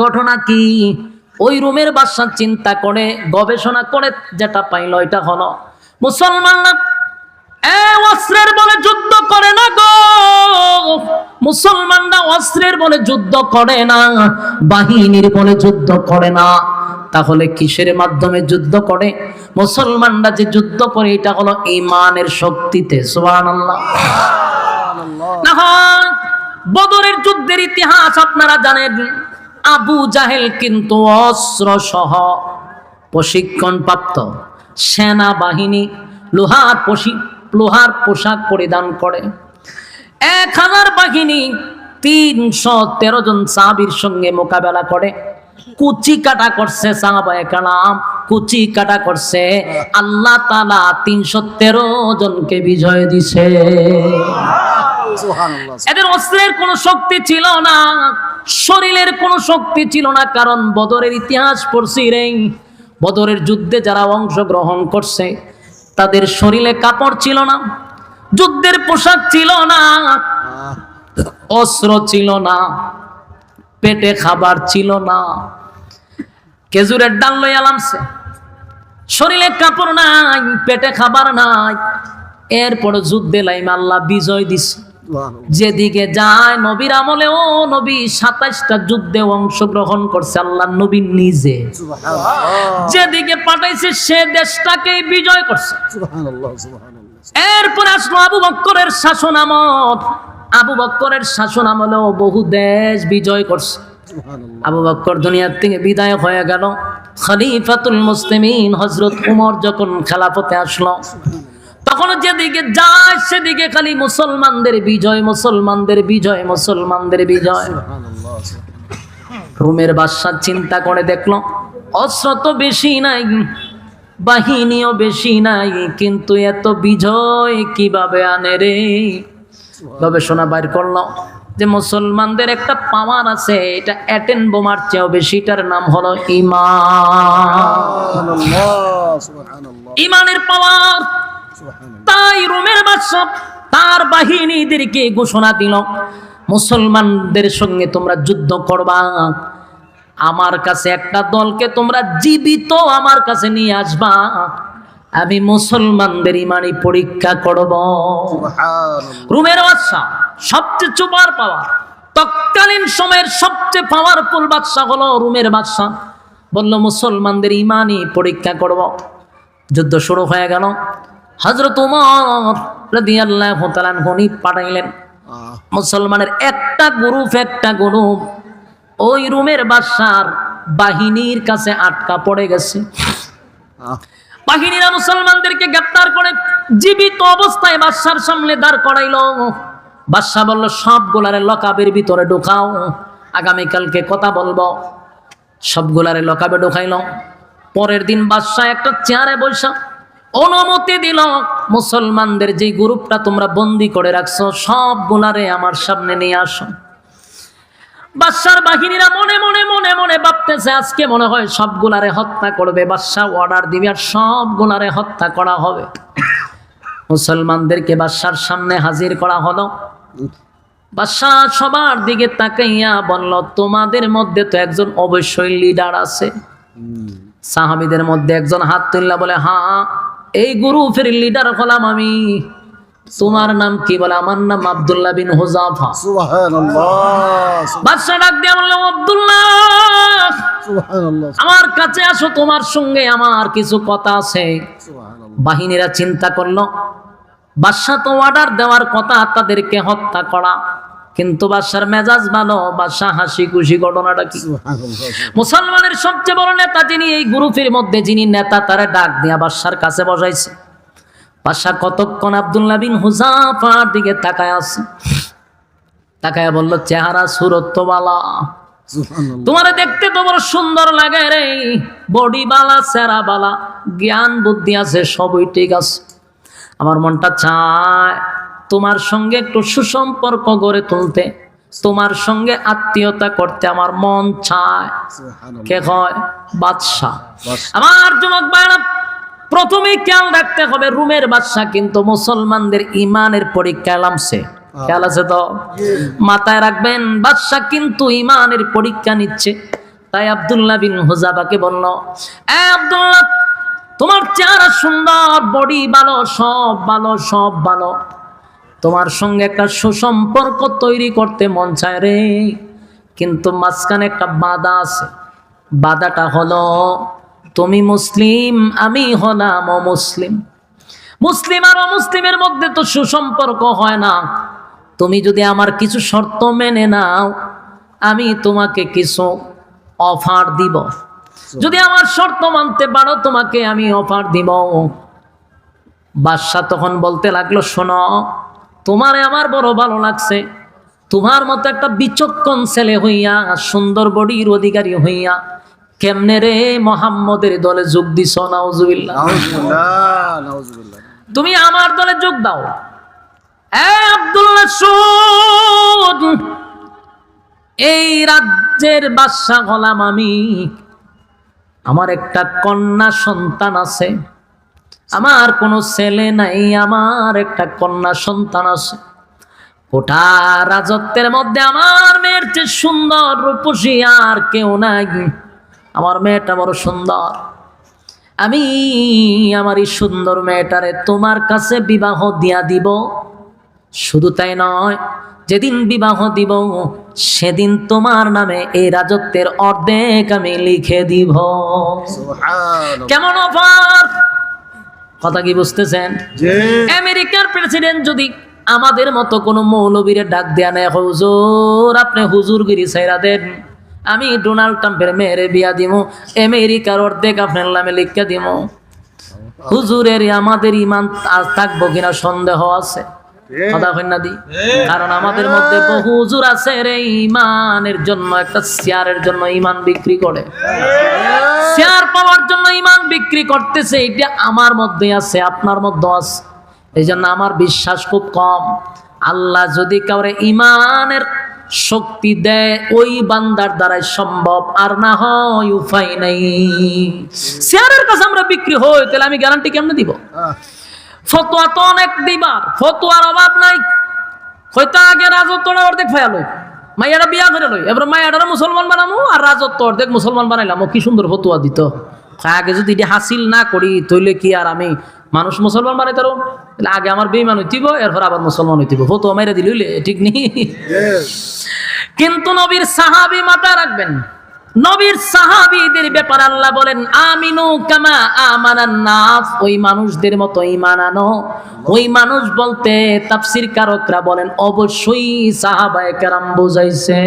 ঘটনা কি? ওই রোমের বাদশা চিন্তা করে, গবেষণা করে যেটা পাইল, এটা হলো মুসলমানরা অস্ত্রের বলে যুদ্ধ করে না গো। মুসলমানরা অস্ত্রের বলে যুদ্ধ করে না, বাহিনীর বলে যুদ্ধ করে না। তাহলে কিসের মাধ্যমে যুদ্ধ করে? মুসলমানরা যে যুদ্ধ করে এটা হলো ঈমানের শক্তিতে। সুবহানাল্লাহ। না হয় বদরের যুদ্ধের ইতিহাস আপনারা জানেন। আবু জাহেল কিন্তু অস্ত্র সহ প্রশিক্ষণপ্রাপ্ত সেনাবাহিনী, লোহার পোশাক পরিধান করে 1000 বাহিনী 313 জন সাহাবীর সঙ্গে মোকাবেলা করে। কুচি কাটা করছে সাহাবায়ে কেরাম, কুচি কাটা করছে। আল্লাহ তাআলা 313 জনকে বিজয় দিছে। এদের অস্ত্রের কোনো শক্তি ছিল না, শরীরের কোনো শক্তি ছিল না, কারণ বদরের ইতিহাস পড়ছি রে। বদরের যুদ্ধে যারা অংশগ্রহণ করছে তাদের শরীরে কাপড় ছিল না, যুদ্ধের পোশাক ছিল না, অস্ত্র ছিল না, পেটে খাবার ছিল না। খেজুরের ডাল লইয়া নামছে, শরীরে কাপড় নাই, পেটে খাবার নাই। এরপরে যুদ্ধে লাইমা আল্লাহ বিজয় দিছে। যেদিকে যায় নবীর আমলে, ও নবী 27টা যুদ্ধে অংশগ্রহণ করছে আল্লাহ নবী নিজে। যেদিকে পাঠাইছে সে দেশটাকে বিজয় করছে। সুবহানাল্লাহ, সুবহানাল্লাহ। এরপরে আসলো আবু বকরের শাসনামল। আবু বকরের শাসনামলে বহু দেশ বিজয় করছে। আবু বকর দুনিয়ার থেকে বিদায় হয়ে গেল। খলিফাতুল মুসলিমিন হযরত উমর যখন খেলাফতে আসলো, তখন যেদিকে যায় সেদিকে খালি মুসলমানদের বিজয়, মুসলমানদের বিজয়, মুসলমানদের বিজয়। রোমের বাদশা চিন্তা করে দেখলো অস্ত্র তো বেশি নাই, বাহিনীও বেশি নাই, কিন্তু এত বিজয় কিভাবে আনে রে। গবেষণা বাইর করলো যে মুসলমানদের একটা পাওয়ার আছে, এটা অ্যাটেন বোমার চেয়েও বেশি, এটার নাম হলো ঈমান। ঈমানের পাওয়ার। তাই রোমের বাদশা তার বাহিনীদেরকে ঘোষণা দিল, মুসলমানদের সঙ্গে তোমরা যুদ্ধ করবা, আমার কাছে একটা দলকে তোমরা জীবিত আমার কাছে নিয়ে আসবা, আমি মুসলমানদের ঈমানি পরীক্ষা করব। রোমের বাদশা সবচেয়ে সুপার পাওয়ার, তৎকালীন সময়ের সবচেয়ে পাওয়ারফুল বাদশা হলো রোমের বাদশা। বলল মুসলমানদের ঈমানি পরীক্ষা করব। যুদ্ধ শুরু হয়ে গেল। হযরত ওমর রাদিয়াল্লাহু তাআলা আনহু পাঠাইলেন মুসলমানের একটা গ্রুপ ওই রোমের বাদশার বাহিনীর কাছে আটকা পড়ে গেছে। বাহিনীরা মুসলমানদেরকে গ্রেফতার করে জীবিত অবস্থায় বাদশার সামনে দাঁড় করাইল। বাদশা বলল সবগুলারে লকাবের ভিতরে ঢুকাও, আগামীকালকে কথা বলবো। সবগুলারে লকাবে ঢুকাইল। পরের দিন বাদশা একটা চেয়ারে বসা অনুমতি দিল, মুসলমানদের যে গ্রুপটা তোমরা বন্দি করে রাখছো সবগুলারে আমার সামনে নিয়ে আসো। বাদশার বাহিনীরা মনে মনে মনে মনে ভাবতেছে আজকে মনে হয় সবগুলারে হত্যা করবে। বাদশা অর্ডার দিবে আর সবগুলারে হত্যা করা হবে। মুসলমানদেরকে বাদশার সামনে হাজির করা হলো। বাদশা সবার দিকে তাকাইয়া বলল, তোমাদের মধ্যে তো একজন অবশ্যই লিডার আছে। সাহাবীদের মধ্যে একজন হাত তুললা বলে, হ্যাঁ এই গ্রুপের লিডার হলাম আমি। তোমার নাম কি? বলে আমার নাম আব্দুল্লাহ বিন হুযাফা। সুবহানাল্লাহ। বাদশা ডাক দিয়া বলল, আব্দুল্লাহ সুবহানাল্লাহ, আমার কাছে আসো, তোমার সঙ্গে আমার কিছু কথা আছে। সুবহানাল্লাহ। বাহিনীরা চিন্তা করলো বাদশা তো অর্ডার দেওয়ার কথা তাদেরকে হত্যা করা, কিন্তু বাদশার মেজাজ ভালো, বাদশা হাসি খুশি। ঘটনাটা কি? মুসলমানের সবচেয়ে বড় নেতা যিনি, এই গ্রুপের মধ্যে যিনি নেতা, তারা ডাক দিয়া বাদশার কাছে বসাইছে। বাদশা কতক্ষণ আব্দুল্লাহ বিন হুযাফার দিকে তাকায় আছে। তাকায় বলল, চেহারা সুরত তো বালা, তোমারে দেখতে তো বড় সুন্দর লাগে রে, বডি বালা, চেহারা বালা, জ্ঞান বুদ্ধি আছে, সবই ঠিক আছে। আমার মনটা চায় তোমার সঙ্গে একটু সুসম্পর্ক গড়ে তুলতে, তোমার সঙ্গে আত্মীয়তা করতে আমার মন চায়। কে হয়? বাদশা। আমার যুবক ভাইরা, প্রথমেই খেয়াল রাখতে হবে রোমের বাদশা কিন্তু মুসলমানদের ঈমানের পরীক্ষা নামছে। খেয়াল আছে তো? মাথায় রাখবেন, বাদশা কিন্তু ঈমানের পরীক্ষা নিচ্ছে। তাই আব্দুল্লাহ বিন হুযাফাকে বলল, এ আব্দুল্লাহ, তোমার চেহারা সুন্দর, বডি ভালো, সব ভালো, সব ভালো, তোমার সঙ্গে একটা সুসম্পর্ক তৈরি করতে মন চায় রে, কিন্তু মাঝখানে একটা বাধা আছে। বাধাটা হলো তুমি মুসলিম, আমি হলাম অমুসলিম। মুসলিম আর অমুসলিমের মধ্যে তো সুসম্পর্ক হয় না। তুমি যদি আমার কিছু শর্ত মেনে নাও, আমি তোমাকে কিছু অফার দিব। যদি আমার শর্ত মানতে পারো, তোমাকে আমি অফার দিব। বাদশা তখন বলতে লাগলো, শোনো, তোমারে আমার বড় ভালো লাগছে। তোমার মতো একটা বিচক্ষণ ছেলে হইয়া, সুন্দর বডির অধিকারী হইয়া কেমনে রে মুহাম্মদের দলে যোগ দিছ? নাউজুবিল্লাহ, নাউজুবিল্লাহ। তুমি আমার দলে যোগ দাও। এ আব্দুল্লাহ, শুন, এই রাজ্যের বাদশা হলাম আমি। আমার একটা কন্যা সন্তান আছে। আমার কোনো ছেলে নাই, আমার একটা কন্যা সন্তান আছে। গোটা রাজত্বের মধ্যে আমার মেয়ের চেয়ে সুন্দর রূপসী আর কেউ নাই। আমার মেয়েটা বড় সুন্দর। আমি আমার এই সুন্দর মেয়েটারে তোমার কাছে বিবাহ দিয়া দিব। শুধু তাই নয়, যেদিন বিবাহ দিব সেদিন তোমার নামে এই রাজত্বের অর্ধেক আমি লিখে দিব। কেমন অফার? কথা কি বুঝতেছেন? আমেরিকার প্রেসিডেন্ট যদি আমাদের মতো কোনো মৌলবীরে ডাক দেয়া নেয়, হুজুর আপনি হুজুরগিরি ছাইরা দেন, আমি ডোনাল্ড ট্রাম্পের মেয়েরে বিয়া দিব, আমেরিকার অর্ধেক আপনার নামে লিখে দিব, হুজুরের আমাদের ইমান আজ থাকবো কিনা সন্দেহ আছে। কথা কই না দি? কারণ আমাদের মধ্যে বহু হুজুর আছে রে ইমানের জন্য, একটা শেয়ারের জন্য ইমান বিক্রি করে, শেয়ার পাওয়ার জন্য ইমান বিক্রি করতেছে। এটা আমার মধ্যে আছে, আপনার মধ্যে আছে। এই জন্য আমার বিশ্বাস খুব কম, আল্লাহ যদি কাউরে ইমানের শক্তি দেয় ওই বান্দার দ্বারাই সম্ভব, আর না হয় উপায় নাই। শেয়ারের কাছে আমরা বিক্রি হই, তাহলে আমি গ্যারান্টি কেমনে দিব? ফতোয়া তো অনেক দিবার, ফতোয়ার অভাব নাই। হয়তো আগে রাজত্বটা অর্ধেক ফেয়া লই, মাইয়াটা বিয়া করে লই, এবার মাইয়াটা মুসলমান বানামো আর রাজত্ব অর্ধেক মুসলমান বানাইলাম, ও কি সুন্দর ফতোয়া দিত। আগে যদি এটি হাসিল না করি তাহলে কি আর আমি মানুষ মুসলমান বানাইতে পারো? তাহলে আগে আমার বেঈমান হইতিব, এরপর আবার মুসলমান হইতিব, ফতোয়া মাইরা দিলে ঠিক নেই। কিন্তু নবীর সাহাবী মাথা রাখবেন, নবীর সাহাবীদের ব্যাপারে আল্লাহ বলেন আমিনু কামা আমানান নাস, ওই মানুষদের মতো ঈমান আনো। ওই মানুষ বলতে তাফসীর কারকরা বলেন অবশ্যই সাহাবায়ে কেরাম বুঝাইছে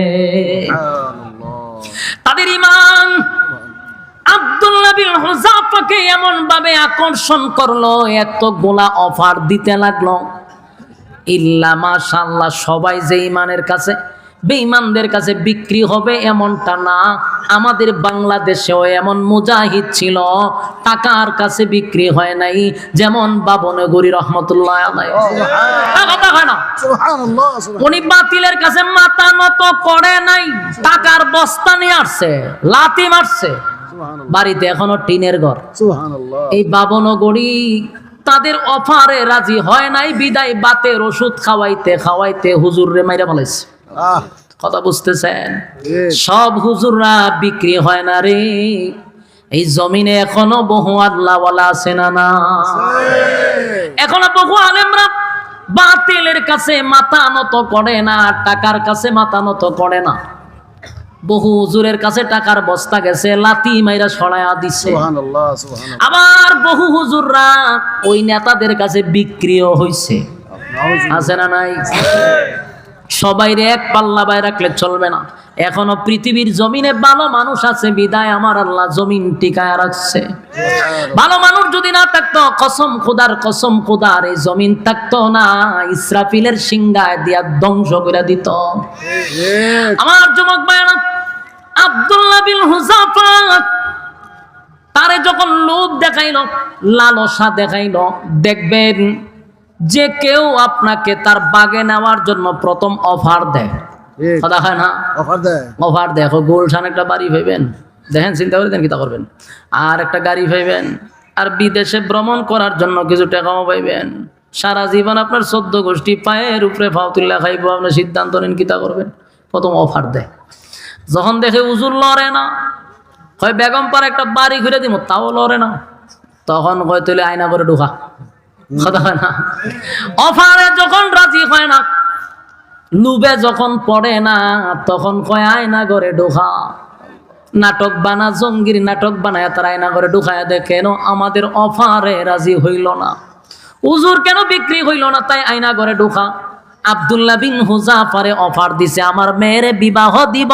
তাদের ঈমান। আব্দুল্লাহ বিন হুযাফাকে এমন ভাবে আকর্ষণ করলো, এতগুলা অফার দিতে লাগলো, ইল্লা মাশাআল্লাহ সবাই যে ঈমানের কাছে বেঈমানদের কাছে বিক্রি হবে এমনটা না। আমাদের বাংলাদেশেও এমন মুজাহিদ ছিল, টাকার কাছে বিক্রি হয় নাই, যেমন বাবনগরী রহমতুল্লাহ আলাইহি। উনি বাতিলের কাছে মাথা নত করে নাই, টাকার বস্তা নিয়ে আসছে, লাথি মারছে, বাড়িতে এখনো টিনের ঘর। এই বাবনগরী তাদের অফারে রাজি হয় নাই, বিদায় বাতের ওষুধ খাওয়াইতে খাওয়াইতে হুজুররে মাইরা ফেলাইছে। কথা বুঝতেছেন? সব হুজুররা বিক্রি হয় না রে। এই জমিনে এখনো বহু আল্লাহওয়ালা আছে না? না, এখনো বহু আলেমরা বাতিলের কাছে মাথা নত করে না, টাকার কাছে মাথা নত করে না। বহু হুজুরের কাছে টাকার বস্তা গেছে, লাথি মাইরা সরায়া দিছে। আবার বহু হুজুররা ওই নেতাদের কাছে বিক্রিও হইছে, আছে না নাই? সবাইরে এক পাল্লা বাই রাখলে চলবে না। এখনো পৃথিবীর জমিনে ভালো মানুষ আছে বিদায় আমার আল্লাহ জমিন টিকায় রাখছে। ভালো মানুষ যদি না থাকতো, কসম খোদার এই জমিন থাকতো না, ইসরাফিলের সিংহায় দিয়া ধ্বংস করে দিত। আমার যুবক ভাইরা, আব্দুল্লাহ বিন হুযাফা তারে যখন লোভ দেখাইলো, লালসা দেখাইলো, দেখবেন যে কেউ আপনাকে তার বাগে নেওয়ার জন্য প্রথম অফার দেয়, কথা হয় না? অফার দেখো, গুলশান একটা বাড়ি পাইবেন, দেখেন চিন্তা করে দেন কি তা করবেন, আর একটা গাড়ি পাইবেন, আর বিদেশে ভ্রমণ করার জন্য কিছু টাকাও পাইবেন। সারা জীবন আপনার 14 গোষ্ঠী পায়ের উপরে ফাউতুল্লাহ খাইব, আপনার সিদ্ধান্ত নেন কি তা করবেন। প্রথম অফার দেয়, যখন দেখে হুজুর লড়ে না, হয় বেগম পার একটা বাড়ি ঘুরে দিব, তাও লড়ে না, তখন কয় তুলে আয়না করে ঢুকা, কথা হয় না? অফারে যখন রাজি হয় না, লুবে যখন পড়ে না, তখন কয় আয়না করে ঢোকা। নাটক বানা, জঙ্গির নাটক বানায় তার আয়না করে ঢুকায় দেখেন আমাদের অফারে রাজি হইল না, হুজুর কেন বিক্রি হইল না, তাই আয়না করে ঢোকা। আব্দুল্লাহ বিন হুযাফারে অফার দিছে আমার মেয়েরে বিবাহ দিব,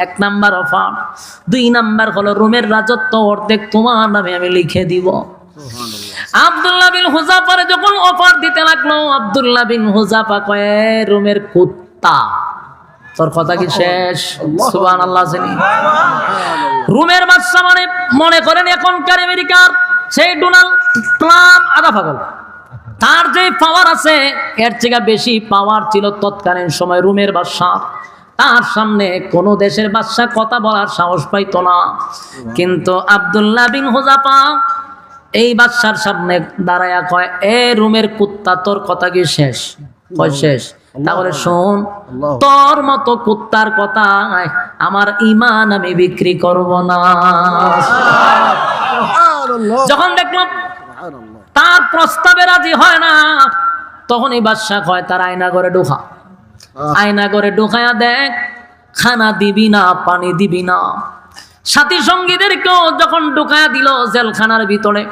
1 নাম্বার অফার। 2 নাম্বার হলো রোমের রাজত্ব অর্ধেক তোমার নামে আমি লিখে দিব। আব্দুল্লাহ বিন হুযাফারে যখন অফার দিতে লাগলো, আব্দুল্লাহ বিন হুযাফা কয় রোমের কুত্তা, তোর কথা কি শেষ? সুবহানাল্লাহ। রোমের বাদশা মানে মনে করেন এখনকার আমেরিকার সেই ডোনাল্ড ট্রাম্প আধা পাগল, তার যে পাওয়ার আছে এর থেকে বেশি পাওয়ার ছিল তৎকালীন সময় রোমের বাদশা। তার সামনে কোন দেশের বাদশা কথা বলার সাহস পাইতো না। কিন্তু আব্দুল্লাহ বিন হুযাফা এই বাদশার সামনে দাঁড়ায়া কয় এ রোমের কুত্তা, তোর কথা কি শেষ? কয় শেষ। তাহলে শোন, তোর মতো কুত্তার কথা আমার ঈমান আমি বিক্রি করব না। যখন দেখলাম তার প্রস্তাবে রাজি হয় না, তখন এই বাদশা কয় তার আয়না করে ঢোকা। আয়না করে ঢোকায়া দেখ, খানা দিবি না, পানি দিবি না। সাথী সঙ্গীদেরকেও যখন ঢোকায়া দিল জেলখানার ভিতরে,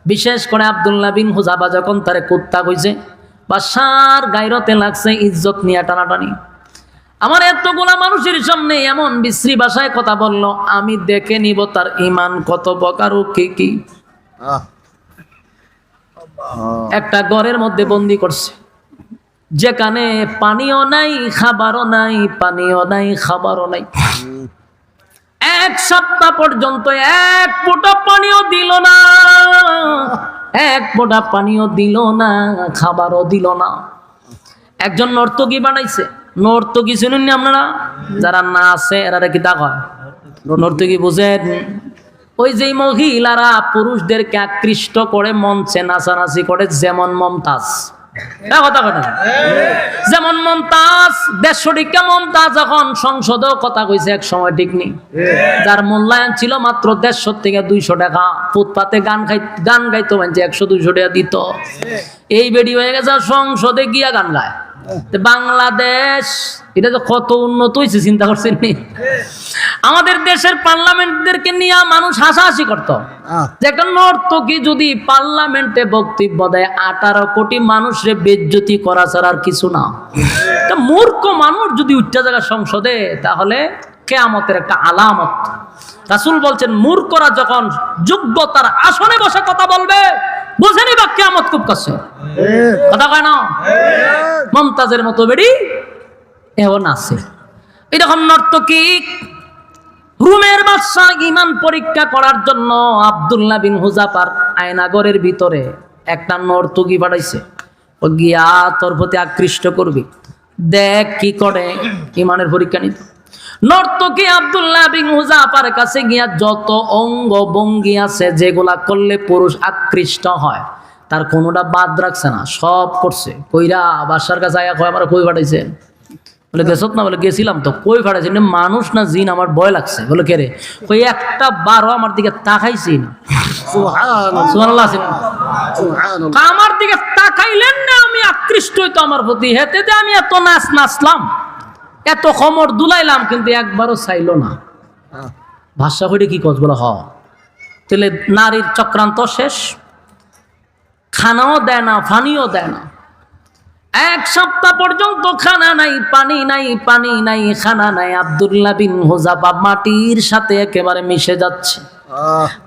বিশেষ করে আব্দুল্লাহ বিন হুযাফা যখন তারে কুত্তা কইছে, বাদশার গায়রতে লাগছে, ইজ্জত নিয়ে টানাটানি। আমার এতগুলা মানুষের সামনে এমন বিশ্রী ভাষায় কথা বলল, আমি দেখে নিব তার ঈমান কত প্রকার ও কি কি। একটা ঘরের মধ্যে বন্দি করছে, যেখানে পানিও নাই, খাবারও নাই, পানিও নাই, খাবারও নাই। 1 সপ্তাহ পর্যন্ত 1 ফোঁটা পানিও দিল না, 1 ফোঁটা পানিও দিল না, খাবারও দিল না। একজন নর্তকী বানাইছে। নর্তকী শুনুন না আপনারা? যারা না আছে এরা কি তা কয় নর্তকী? বুঝেন? ওই যে মহিলারা পুরুষদেরকে আকৃষ্ট করে মঞ্চে নাচানাচি করে, যেমন মমতাজ। কথা কথা যেমন মমতাজ, 150 টিকা মমতাজ যখন সংসদেও কথা কইছে এক সময়, ঠিক নেই? যার মূল্যায়ন ছিল মাত্র 150 থেকে 200 টাকা। ফুটপাতে গান গাইতো, মানে 100-200 টাকা দিত। এই বেডি হয়ে গেছে সংসদে গিয়া গান গায়। বাংলাদেশ এটা তো কত উন্নত হয়েছে চিন্তা করছেন? আমাদের দেশের পার্লামেন্টদেরকে নিয়ে মানুষ হাসাহাসি করতো যে একটা নর্তকী যদি পার্লামেন্টে বক্তব্য দেয় 18 কোটি মানুষের বেজ্জতি করা ছাড়া আর কিছু না। মূর্খ মানুষ যদি উচ্চা জায়গা সংসদে, তাহলে কিয়ামতের একটা আলামত। রাসূল বলছেন, মূর্খরা যখন যোগ্যতার আসনে বসে কথা বলবে, বুঝেনি বা কিয়ামত খুব কাছে। কথা কয় না? মমতাজের মতো বেড়ি এমন আছে। এরকম নর্তকী রুমের বাদশা ঈমান পরীক্ষা করার জন্য আব্দুল্লাহ বিন হুযাফার আয়নাগরের ভিতরে একটা নর্তকী পাঠাইছে। ও গিয়া তোর প্রতি আকৃষ্ট করবি, দেখ কি করে। ঈমানের পরীক্ষা নিত। নর্তকী আব্দুল্লাহ বিন হুযাফার কাছে গিয়া যত অঙ্গ ভঙ্গি আছে যেগুলা করলে পুরুষ আকৃষ্ট হয়, তার কোনোটা বাদ রাখছে না, সব করছে। কইরা বাদশার কাছে আয়া কয়, আমার কই পাঠাইছেন? বলে গেছত না? বলে গেছিলাম তো। কই পাঠাইছেন? মানুষ না জিন? আমার ভয় লাগছে। বলে কে রে? কই একটা বারও আমার দিকে তাকাইছি না। সুবহানাল্লাহ। আমার দিকে তাকাইলেন না, আমি আকৃষ্ট হইতো আমার প্রতি। হেতে যে আমি এত নাচলাম, এত খমর দুলাইলাম, কিন্তু একবারও চাইলো না। ভাষা হইলে কি কস? বলে হ। তাহলে নারীর চক্রান্ত শেষ। খানাও দেয় না, পানিও দেয় না। 1 সপ্তাহ পর্যন্ত খানা নাই, পানি নাই, পানি নাই, খানা নাই। আব্দুল্লাহ বিন হুযাফা মাটির সাথে একেবারে মিশে যাচ্ছে।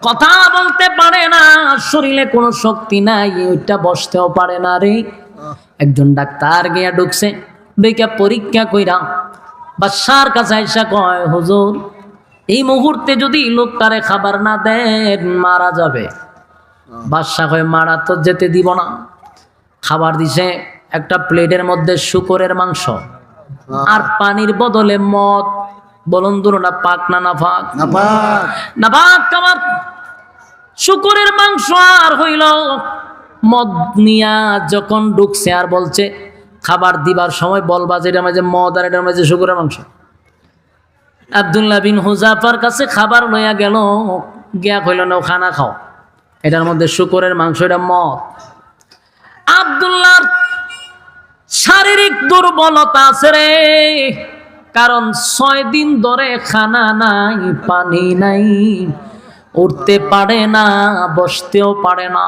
কথা বলতে পারে না, শরীরে কোনো শক্তি নাই, ওইটা বসতেও পারে না রে। একজন ডাক্তার গিয়া ঢুকছে, বেকা পরীক্ষা কইরা বাদশার কাছে আইসা কয়, হুজুর এই মুহূর্তে যদি লোকটারে খাবার না দেন মারা যাবে। বাদশা কয়, মারা তো যেতে দিব না। খাবার দিছে একটা প্লেটের মধ্যে শুকরের মাংস আর পানির বদলে মদ। বলুন দুটোটা পাক না নাপাক? নাপাক খাবার। শুকরের মাংস আর হইল মদ নিয়া যখন ঢুকছে আর বলছে খাবার দিবার সময় বলবা যে এটার মাঝে মদ আর এটার মাঝে শুকরের মাংস। আব্দুল্লাহ বিন হুযাফার কাছে খাবার লইয়া গেল, গিয়া কইল, নাও খানা খাও, এটার মধ্যে শুকরের মাংস, এটা মদ। আব্দুল্লাহর শারীরিক দুর্বলতা আছে রে, কারণ 6 দিন ধরে খানা নাই, পানি নাই, উঠতে পারে না, বসতেও পারে না,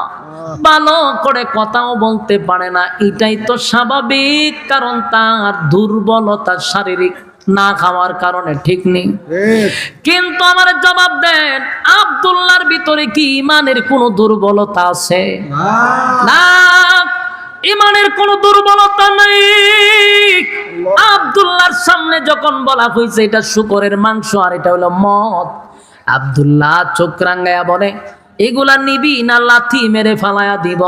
ভালো করে কথাও বলতে পারে না। এটাই তো স্বাভাবিক, কারণ তার দুর্বলতা শারীরিক, না খাওয়ার কারণে, ঠিক নেই? কিন্তু আমার জবাব দেন, আব্দুল্লাহর ভিতরে কি ঈমানের কোনো দুর্বলতা আছে? না, ঈমানের কোনো দুর্বলতা নেই। আব্দুল্লাহর সামনে যখন বলা হয়েছে এটা শুকরের মাংস আর এটা হলো মদ, আব্দুল্লাহ চোখ রাঙ্গায়া বলে, এগুলা নিবি না লাথি মেরে ফালায়া দিব?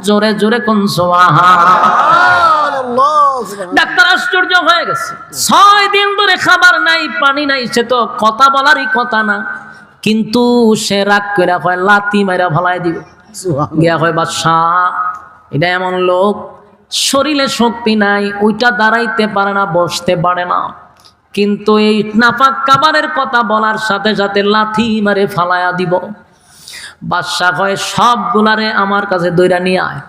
জোরে জোরে কোন সুবহানাল্লাহ। ডাক্তার আশ্চর্য হয়ে গেছে। 6 দিন ধরে খাবার নাই, পানি নাই, সে তো কথা বলারই কথা না, কিন্তু সে রাগ করে কয় লাথি মেরে ফালায়া দিব। গিয়া কয়, বাদশাহ এটা এমন লোক, শরীরে শক্তি নাই, ওইটা দাঁড়াইতে পারে না, বসতে পারে না, কিন্তু এই নাপাক খাবারের কথা বলার সাথে সাথে লাথি মারে ফালায়া দিব। বাদশা কয়, সবগুলারে আমার কাছে দইরা নিয়ে আয়।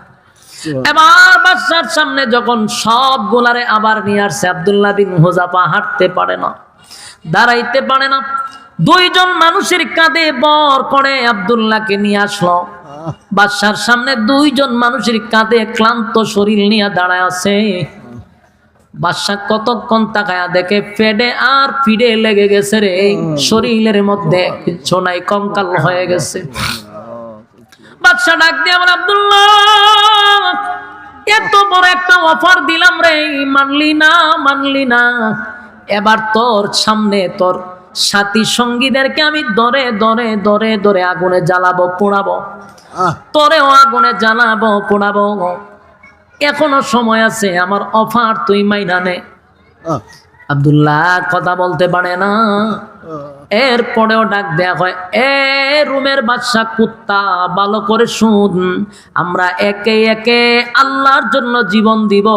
এবার বাদশার সামনে যখন সবগুলারে আবার নিয়ে আসছে, আব্দুল্লাহ বিন হুযাফা হাঁটতে পারে না, দাঁড়াইতে পারে না, দুইজন মানুষের কাঁধে বর করে আব্দুল্লাহকে নিয়ে আসলো। বাদশার সামনে দুইজন মানুষের কাঁধে ক্লান্ত শরীর নিয়ে দাঁড়ায় আছে। বাদশা কতক্ষণ তাকায়া দেখে পেটে আর পিঠে লেগে গেছে রে, শরীরের মধ্যে কিচ্ছু নাই, কঙ্কাল হয়ে গেছে। বাদশা ডাক দিয়ে আমার আব্দুল্লাহ, এত বড় একটা অফার দিলাম রে, মানলি না। এবার তোর সামনে তোর সাথী সঙ্গীদেরকে আমি ধরে আগুনে জ্বালাবো, পোড়াবো, তোরেও আগুনে জ্বালাবো, পোড়াবো। এখনো সময় আছে, আমার অফার তুই মাইনা নে। আব্দুল্লাহ কথা বলতে পারে না। এরপরেও ডাক দেয়া হয়, এ রুমের বাদশা কুত্তা, ভালো করে শুন, আমরা একে একে আল্লাহর জন্য জীবন দিব,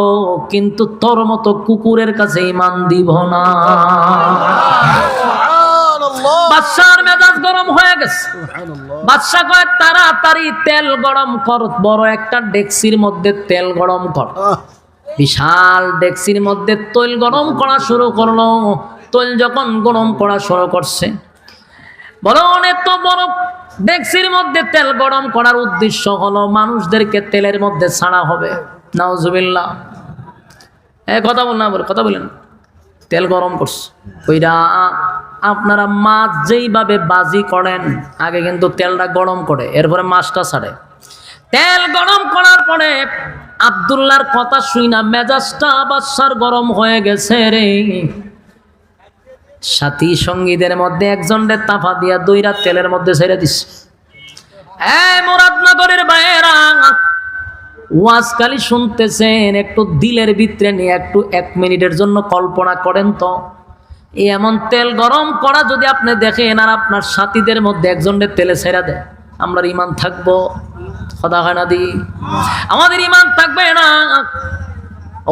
কিন্তু তোর মতো কুকুরের কাছে ঈমান দিব না। বাদশার মেজাজ গরম হয়ে গেছে। বাদশা কয়, তাড়াতাড়ি তেল গরম কর, বড় একটা ডেক্সির মধ্যে তেল গরম কর। বিশাল ডেক্সির মধ্যে তেল গরম করা শুরু করলো। তেল যখন গরম করা শুরু করছে, বলো অনেক তো বড় ডেক্সির মধ্যে তেল গরম করার উদ্দেশ্য হলো মানুষদেরকে তেলের মধ্যে ছাড়া হবে। নাউজুবিল্লাহ, কথা বলেন। তেল গরম করছে, ওইটা আপনারা মাছ যেইভাবে বাজি করেন, আগে কিন্তু তেলটা গরম করে এরপরে মাছটা ছাড়ে। তেল গরম করার পরে আব্দুল্লাহর কথা শুই না মেজাজটা বাদশার গরম হয়ে গেছে রে। সাথী সঙ্গীদের মধ্যে একজনরে তাফা দিয়া দুইরা তেলের মধ্যে ছেড়ে দিছে। মুরাদনগরের বাইরা ওয়াজকালি শুনতেছেন, একটু দিলের ভিতরে নিয়ে একটু 1 মিনিটের জন্য কল্পনা করেন তো, এমন তেল গরম করা যদি আপনি দেখেন আর আপনার সাথীদের মধ্যে একজনরে তেলে ছেড়ে দেয়, আমরা ঈমান থাকবো? খোদা হয় না দি, আমাদের ঈমান থাকবে না।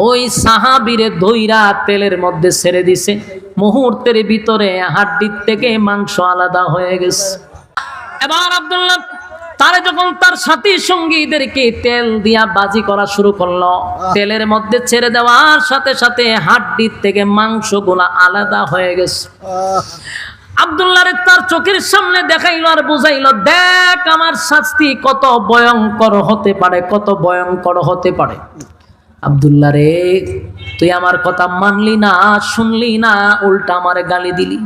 ওই সাহাবীরে ধইরা তেলের মধ্যে ছেড়ে দিছে, মুহূর্তের ভিতরে হাড্ডির থেকে মাংস আলাদা হয়ে গেছে। এবার আব্দুল্লাহ তারে যখন তার সাথী সঙ্গীদেরকে তেল দিয়া বাজি করা শুরু করলো, তেলের মধ্যে ছেড়ে দেওয়ার সাথে সাথে হাড্ডির থেকে মাংসগুলা আলাদা হয়ে গেছে। আব্দুল্লাহরে তার চোখের সামনে দেখাইলো আর বুঝাইলো, দেখ আমার শাস্তি কত ভয়ঙ্কর হতে পারে, কত ভয়ঙ্কর হতে পারে। আব্দুল্লাহ রে, তুই আমার কথা মানলি না, শুনলি না, উল্টা আমারে গালি দিলি।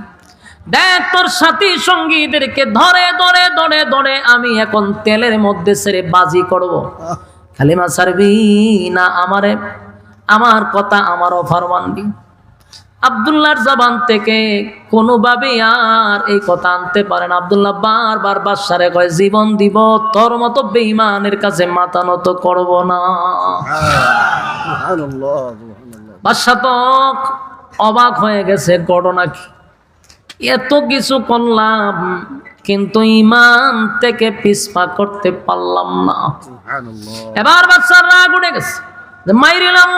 দেখ তোর সাথী সঙ্গীদেরকে ধরে আমি এখন তেলের মধ্যে ছেড়ে বাজি করব। কালিমা ছাড়বি না আমারে, আমার কথা, আমার অফার মানবি? আব্দুল্লাহর জবান থেকে কোনোভাবে আর এই কথা আনতে পারেন। আব্দুল্লাহ বারবার বাদশারে কয়, জীবন দিব, তোর মতো বেঈমানের কাছে মাথা নত করব না। বাদশা তো অবাক হয়ে গেছে, ঘটনা কি? এত কিছু করলাম কিন্তু ঈমান থেকে পিছপা করতে পারলাম না। এবার বাদশার রাগ উঠে গেছে, মাইরিলাম।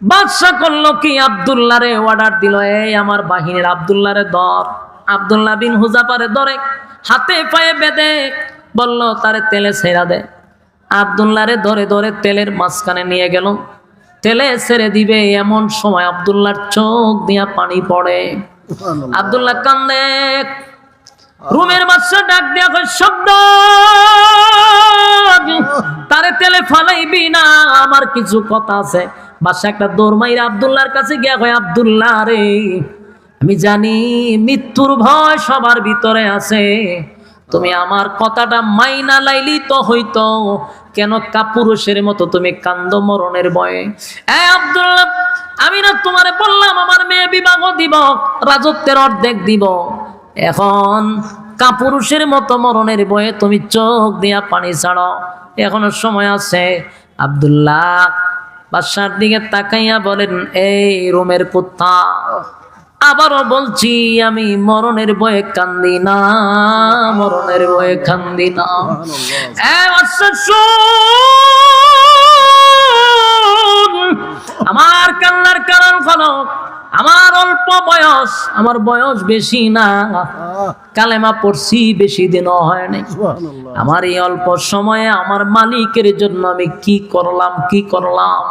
বাদশা করলো কি, আব্দুল্লাহরে অর্ডার দিল, এই আমার বাহিনীর আব্দুল্লাহরে ধর। আব্দুল্লাহ বিন হুযাফারে ধরে হাতে পায়ে বেঁধে বলল, তারে তেলে ছেড়া দে। আব্দুল্লাহরে ধরে তেলের মাঝখানে নিয়ে গেল, তেলে ছেড়ে দিবে এমন সময় আব্দুল্লাহর চোখ দিয়া পানি পড়ে। আব্দুল্লাহ কান্দে। রুমের বাদশা ডাক দিয়া কয়, শব্দ, তারে তেলে ফালাইবি না, আমার কিছু কথা আছে। বাদশা একটা দৌড় মাইরা আব্দুল্লাহর কাছে গিয়া কয়, আব্দুল্লাহ রে, আমি জানি মৃত্যুর ভয় সবার ভিতরে আছে, তুমি আমার কথাটা মাইনা লাইলি তো হইতো, কেন কাপুরুষের মতো তুমি কান্দো মরণের ভয়ে? আব্দুল্লাহ, আমি না তোমারে বললাম আমার মেয়ে বিবাহ দিব, রাজত্বের অর্ধেক দিব, এখন কাপুরুষের মতো মরণের ভয়ে তুমি চোখ দিয়া পানি ছাড়ো, এখনো সময় আছে। আব্দুল্লাহ বাদশার দিকে তাকাইয়া বলেন, এই রুমের কুত্তা, আবারও বলছি, আমি মরণের ভয়ে কান্দি না, মরণের ভয়ে কান্দি না। আমার কান্নার কারণ হলো আমার অল্প বয়স, আমার বয়স বেশি না, কালেমা পড়ছি বেশি দিনও হয় নাই। আমার এই অল্প সময়ে আমার মালিকের জন্য আমি কি করলাম,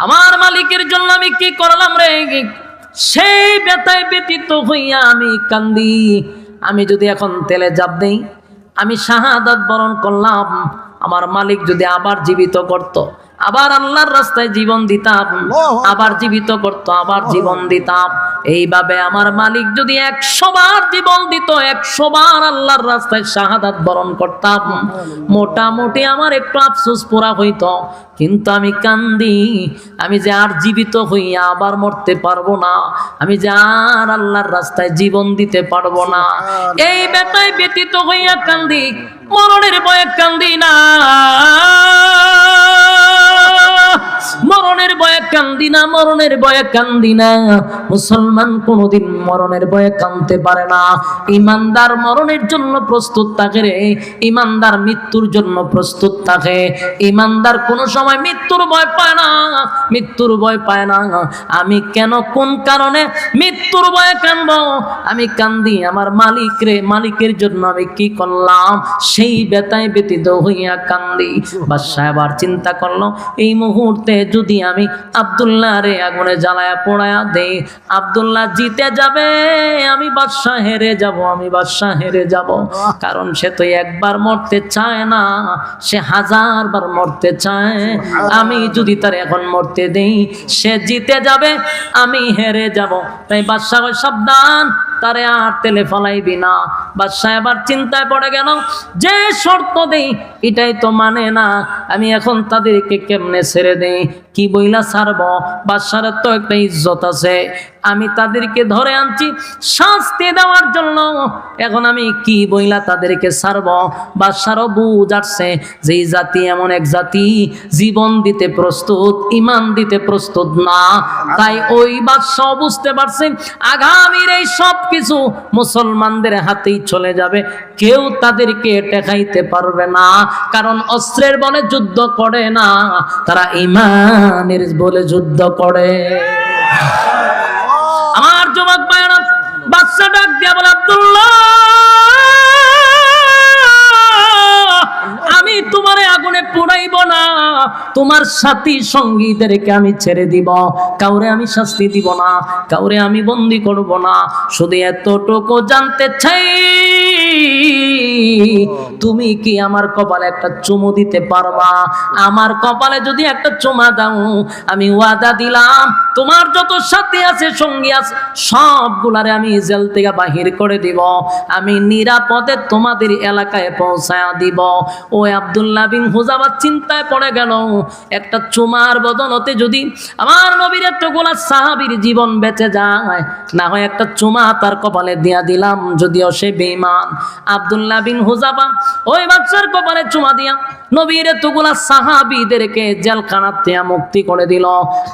আমার মালিকের জন্য আমি কি করলাম রে? সেই ব্যথায় ব্যতীত হইয়া আমি কান্দি। আমি যদি এখন তেলে জাপ দেই, আমি শাহাদাত বরণ করলাম, আমার মালিক যদি আবার জীবিত করত, আবার আল্লাহর রাস্তায় জীবন দিতাম, আবার জীবিত করত, আবার জীবন দিতাম। এইভাবে আমার মালিক যদি 100 বার জীবন দিত, 100 বার আল্লাহর রাস্তায় শাহাদাত বরণ করতাম, মোটামুটি আমার একটু আফসোস পুরা হইতো। কিন্তু আমি কান্দি, আমি যে আর জীবিত হইয়া আবার মরতে পারবো না, আমি যে আর আল্লাহর রাস্তায় জীবন দিতে পারবো না, এই ব্যাপারে ব্যতীত হইয়া কান্দি। মরণের ভয়ে কান্দি না, মরণের ভয়ে কান্দি না, মরণের ভয়ে কান্দি না। মুসলমান কোনোদিন মরণের ভয়ে কাঁদতে পারে না। ইমানদার মরণের জন্য প্রস্তুত থাকে রে, ইমানদার মৃত্যুর জন্য প্রস্তুত থাকে। ইমানদার কোনো সময় মৃত্যুর ভয় পায় না, মৃত্যুর ভয় পায় না। আমি কেন, কোন কারণে মৃত্যুর ভয়ে কাঁদবো? আমি কান্দি আমার মালিক রে, মালিকের জন্য আমি কি করলাম, সেই ব্যথায় ব্যতীত হইয়া কান্দি। বাদশা এবার চিন্তা করলো, এই মুহূর্তে যদি আমি আব্দুল্লাহ রে আগুনে জ্বালায়া পোড়ায়া দেই, আব্দুল্লাহ জিতে যাবে, আমি বাদশা হেরে যাব, আমি বাদশা হেরে যাব। কারণ সে তো একবার মরতে চায় না, সে 1000 বার মরতে চায়। আমি যদি তার এখন মরতে দেই, সে জিতে যাবে, আমি হেরে যাব। তাই বাদশা কয়, সাবধান, তারে আর তেলে ফলাইবি না। বাদশা এবার চিন্তায় পড়ে গেল, যে শর্ত দেই এটাই তো মানে না, আমি এখন তাদেরকে কেমনে ছেড়ে দেই, কি বইলা ছাড়ব? বাদশার তো একটা ইজ্জত আছে, আমি তাদেরকে ধরে আনছি শাস্তি দেওয়ার জন্য, এখন আমি কি বইলা তাদেরকে ছাড়ব? বাদশারও বুঝ আসছে যে এই জাতি এমন এক জাতি, জীবন দিতে প্রস্তুত, ইমান দিতে প্রস্তুত না। তাই ওই বাদশা বুঝতে পারছে আগামীর এই সব কিছু মুসলমানদের হাতেই চলে যাবে, কেউ তাদেরকে ঠেকাইতে পারবে না। কারণ অস্ত্রের বলে যুদ্ধ করে না, তারা ইমানের বলে যুদ্ধ করে। আমার যুবক ভাইরা, বাদশা ডাক দিয়া বলে, আব্দুল্লাহ, আমি তোমারে আগুনে পোড়াইব না, তোমার সাথী সঙ্গীদেরকে আমি ছেড়ে দিব, কাউরে আমি শাস্তি দিব না, কাউরে আমি বন্দি করব না। শুধু এতটুকু জানতে চাই, তুমি কি আমার কপালে একটা চুমু দিতে পারবা? আমার কপালে যদি একটা চুমা দাও, আমি ওয়াদা দিলাম তোমার যত সাথী আছে, সঙ্গী আছে, সবগুলারে আমি জেল থেকে বাহির করে দিব, আমি নিরাপদে তোমাদের এলাকায় পৌঁছায়া দিব। ওই আব্দুল্লাহ বিন হুযাফা চিন্তায় পড়ে গেল, একটা চুমার বদলতে যদি আমার নবীর এতগুলা সাহাবীর জীবন বেঁচে যায়, না হয় একটা চুমা তার কপালে দিয়া দিলাম, যদিও সে বেঈমান। আব্দুল্লাহ বিন হুযাফা ওই বাদশার কপালে চুমা দিয়া নবীর এতগুলা সাহাবীদেরকে জেলখানা থেকে মুক্তি করে দিল।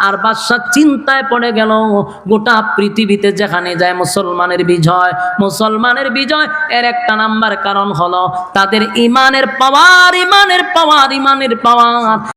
আর বাদশা চিন্তায় পড়ে গেল, গোটা পৃথিবীতে যেখানে যায় মুসলমানের বিজয়, মুসলমানের বিজয় এর একটা নাম্বার কারণ হলো তাদের ইমানের পাওয়ার, ইমানের পাওয়ার, ইমানের পাওয়ার।